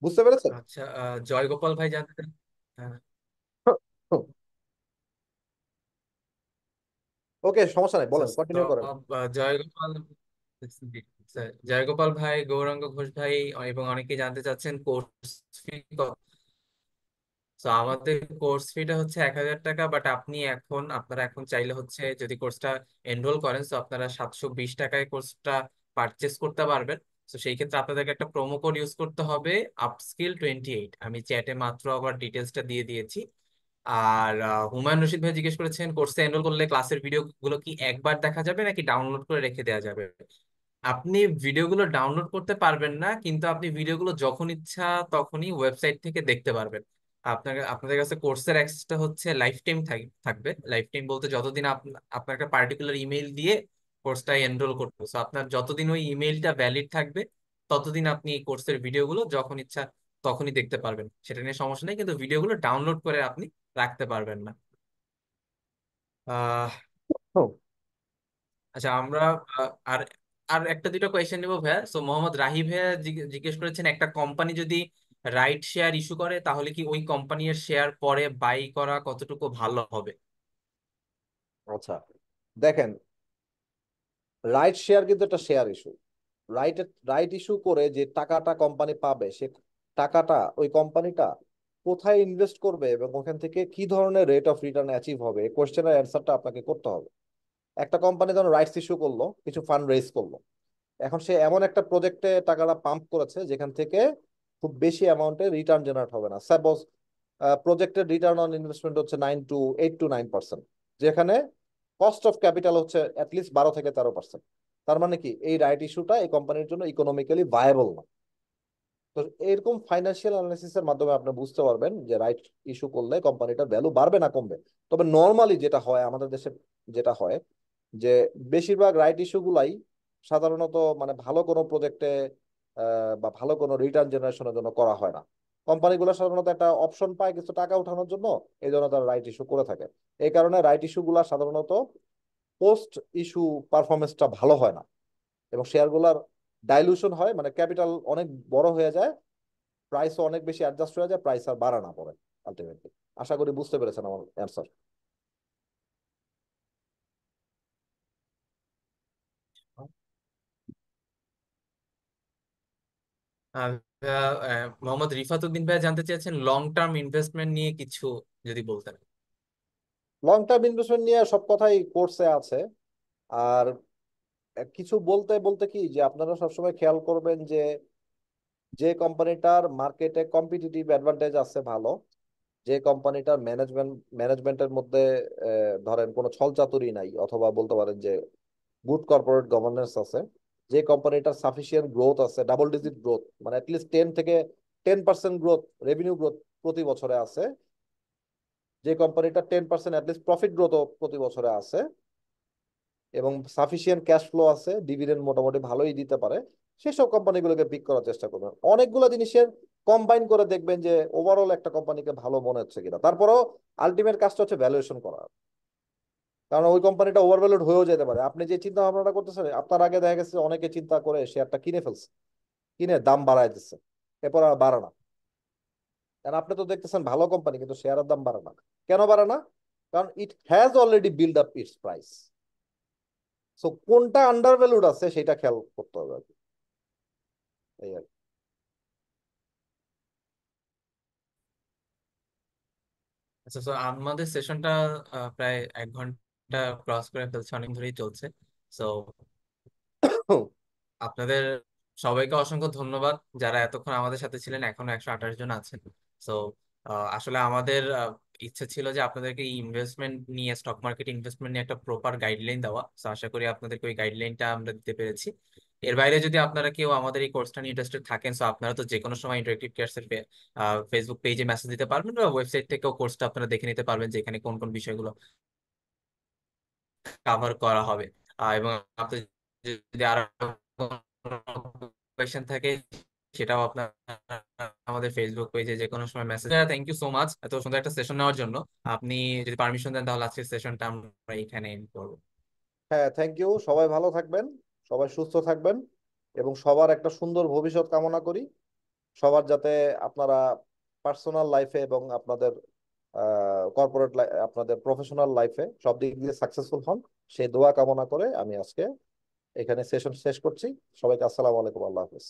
বুঝতে পেরেছেন? আচ্ছা, জয়গোপাল ভাই জানতে চান, আহ, ওকে, সমস্যা নাই, so বলেন, কন্টিনিউ করেন। জয়গোপাল, জয়গোপাল ভাই, গৌরাঙ্গ ঘোষ ভাই এবং অনেকেই জানতে চাচ্ছেন কোর্স ফি। তো আমাদের কোর্স ফিটা হচ্ছে 1,000 টাকা, বাট আপনারা এখন চাইলে হচ্ছে যদি কোর্সটা এনরোল করেন, তো আপনারা 720 টাকায় কোর্সটা পারচেস করতে পারবেন। তো সেই ক্ষেত্রে আপনাদেরকে একটা প্রোমো কোড ইউজ করতে হবে, আপস্কিল 28। আমি চ্যাটে মাত্র আবার ডিটেলসটা দিয়ে দিয়েছি। আর হুমায়ুন রশিদ ভাই জিজ্ঞেস করেছেন কোর্সে এনরোল করলে ক্লাসের ভিডিও গুলো কি একবার দেখা যাবে নাকি ডাউনলোড করে রেখে দেওয়া যাবে। আপনি ভিডিওগুলো ডাউনলোড করতে পারবেন না, কিন্তু আপনি ভিডিওগুলো যখন ইচ্ছা তখনই ওয়েবসাইট থেকে দেখতে পারবেন। আপনাদের কাছে কোর্সের অ্যাক্সেসটা হচ্ছে লাইফ টাইম থাকবে। লাইফ টাইম বলতে যতদিন আপনার একটা পার্টিকুলার ইমেইল দিয়ে কোর্সটা এনরোল করতে, সো আপনার যতদিন ওই ইমেইলটা ভ্যালিড থাকবে ততদিন আপনি এই কোর্সের ভিডিওগুলো যখন ইচ্ছা তখনই দেখতে পারবেন। সেটা নিয়ে সমস্যা নেই, কিন্তু ভিডিওগুলো ডাউনলোড করে আপনি রাখতে পারবেন না। হুম, আচ্ছা আমরা আর আর একটা দুটো কোয়েশ্চেন নিবো ভাইয়া। সো মোহাম্মদ রাহি ভাইয়া জিজ্ঞেস করেছেন একটা কোম্পানি যদি রাইট শেয়ার ইস্যু করে তাহলে কি ওই কোম্পানির শেয়ার পরে বাই করা কতটুকু ভালো হবে? আচ্ছা, দেখেন, রাইট শেয়ার কিন্তু একটা share issue. Right right issue করে যে টাকাটা কোম্পানি পাবে, সে টাকাটা ওই কোম্পানিটা কোথায় ইনভেস্ট করবে এবং ওখান থেকে কি ধরনের রেট অফ রিটার্ন অ্যাচিভ হবে, এই কোশ্চেনের অ্যান্সারটা আপনাকে করতে হবে। একটা কোম্পানি ধরুন রাইটস ইস্যু করলো, কিছু ফান্ড রেজ করলো, এখন সে এমন একটা প্রজেক্টে টাকাটা পাম্প করেছে যেখান থেকে খুব বেশি অ্যামাউন্টে রিটার্ন জেনারেট হবে না। সাপোজ প্রজেক্টের রিটার্ন অন ইনভেস্টমেন্ট হচ্ছে 8 to 9%, যেখানে কস্ট অফ ক্যাপিটাল হচ্ছে অ্যাটলিস্ট 12 থেকে 13%। তার মানে কি এই রাইট ইস্যুটা এই কোম্পানির জন্য ইকোনমিক্যালি ভায়াবল না। তো এরকম ফাইন্যান্সিয়াল অ্যানালিসিসের মাধ্যমে আপনি বুঝতে পারবেন যে রাইট ইস্যু করলে কোম্পানিটার ভ্যালু বাড়বে না কমবে। তবে নর্মালি যেটা হয় আমাদের দেশে, যেটা হয় যে বেশিরভাগ রাইট ইস্যু গুলাই সাধারণত মানে ভালো কোনো প্রজেক্টে বা ভালো কোনো রিটার্ন জেনারেশনের জন্য করা হয় না। কোম্পানিগুলো সাধারণত একটা অপশন পায় কিছু টাকা উঠানোর জন্য, এই জন্য তারা রাইট ইস্যু করে থাকে। এই কারণে রাইট ইস্যু গুলা সাধারণত পোস্ট ইস্যু পারফরমেন্সটা ভালো হয় না, এবং শেয়ারগুলার ডাইলুশন হয়, মানে ক্যাপিটাল অনেক বড় হয়ে যায়, প্রাইসও অনেক বেশি অ্যাডজাস্ট হয়ে যায়, প্রাইস আর বাড়া না পড়ে আলটিমেটলি। আশা করি বুঝতে পেরেছেন আমার অ্যান্সার। আহ, মোহাম্মদ রিফাত উদ্দিন ভাইয়া জানতে চেয়েছেন লং টার্ম ইনভেস্টমেন্ট নিয়ে কিছু যদি বলতেন। লং টার্ম ইনভেস্টমেন্ট নিয়ে সব কথাই কোর্সে আছে। আর কিছু বলতে বলতে কি যে আপনারা সবসময় খেয়াল করবেন যে যে কোম্পানিটার মার্কেটে কম্পিটিটিভ অ্যাডভান্টেজ আছে ভালো, যে কোম্পানিটার ম্যানেজমেন্টের মধ্যে ধরেন কোনো ছলচাতুরি নাই, অথবা বলতে পারেন যে গুড কর্পোরেট গভর্নেন্স আছে, যে কোম্পানিটার সাফিসিয়েন্ট গ্রোথ আছে, ডাবল ডিজিট গ্রোথ, মানে অ্যাটলিস্ট 10% গ্রোথ, রেভিনিউ গ্রোথ প্রতি বছরে আছে, যে কোম্পানিটা 10% অ্যাটলিস্ট প্রফিট গ্রোথও প্রতি বছরে আছে, এবং সাফিসিয়েন্ট ক্যাশ ফ্লো আছে, ডিভিডেন্ড মোটামুটি ভালোই দিতে পারে, সেসব কোম্পানিগুলোকে পিক করার চেষ্টা করবেন। অনেকগুলো জিনিসের কম্বাইন করে দেখবেন যে ওভারঅল একটা কোম্পানিকে ভালো মনে হচ্ছে কিনা। তারপরেও আলটিমেট কাজটা হচ্ছে ভ্যালুয়েশন করা, কারণ ওই কোম্পানিটা ওভারভ্যালুড হয়েও যেতে পারে। আপনি যে চিন্তা ভাবনাটা করতেছেন, আপনার আগে দেখা গেছে অনেকে চিন্তা করে শেয়ারটা কিনে ফেলছে, কিনে দাম বাড়ায় দিচ্ছে, এরপর আর বাড়ে না। কারণ আপনি তো দেখতেছেন ভালো কোম্পানি কিন্তু শেয়ারের দাম বাড়ে না। কেন বাড়ে না? কারণ it has already build up it's price. So কোনটা আন্ডার ভ্যালুড আছে সেটা খেয়াল করতে হবে আর কি। এই আর কি। আচ্ছা, তো আমাদের সেশনটা প্রায় 1 ঘন্টা ক্রস করে ফেলছে, অনেক ধরেই চলছে। সো আপনাদের সবাইকে অসংখ্য ধন্যবাদ যারা এতক্ষণ আমাদের সাথে ছিলেন, এখনো 128 জন আছেন। তো আসলে আমাদের ইচ্ছা ছিল যে আপনাদেরকে ইনভেস্টমেন্ট নিয়ে, স্টক মার্কেট ইনভেস্টমেন্ট নিয়ে একটা প্রপার গাইডলাইন দেওয়া। তো আশা করি আপনাদেরকে ওই গাইডলাইনটা আমরা দিতে পেরেছি। এর বাইরে যদি আপনারা কেউ আমাদের এই কোর্সটা নিয়ে ইন্টারেস্টেড থাকেন, তো আপনারা তো যে কোনো সময় ইন্টারেক্টিভ কেয়ার্স এর ফেসবুক পেজে মেসেজ দিতে পারবেন, বা ওয়েবসাইট থেকেও কোর্সটা আপনারা দেখে নিতে পারবেন যে এখানে কোন কোন বিষয়গুলো কাভার করা হবে। এবং আপনার যদি আরো কোয়েশ্চেন থাকে সেটাও আপনার আমাদের ফেসবুক পেজে যে কোনো সময় message. Thank you so much এত সুন্দর একটা সেশন নেওয়ার জন্য। আপনি যদি পারমিশন দেন তাহলে আজকের সেশনটা আমরা এখানে এন্ড করবো। হ্যাঁ, থ্যাংক ইউ। সবাই ভালো থাকবেন, সবাই সুস্থ থাকবেন, এবং সবার একটা সুন্দর ভবিষ্যৎ কামনা করি। সবার যাতে আপনারা পার্সোনাল লাইফে এবং আপনাদের কর্পোরেট আপনাদের প্রফেশনাল লাইফে সব দিক দিয়ে সাকসেসফুল হন, সেই দোয়া কামনা করে আমি আজকে এখানে সেশন শেষ করছি। সবাইকে আসসালামু আলাইকুম, আল্লাহ হাফেজ।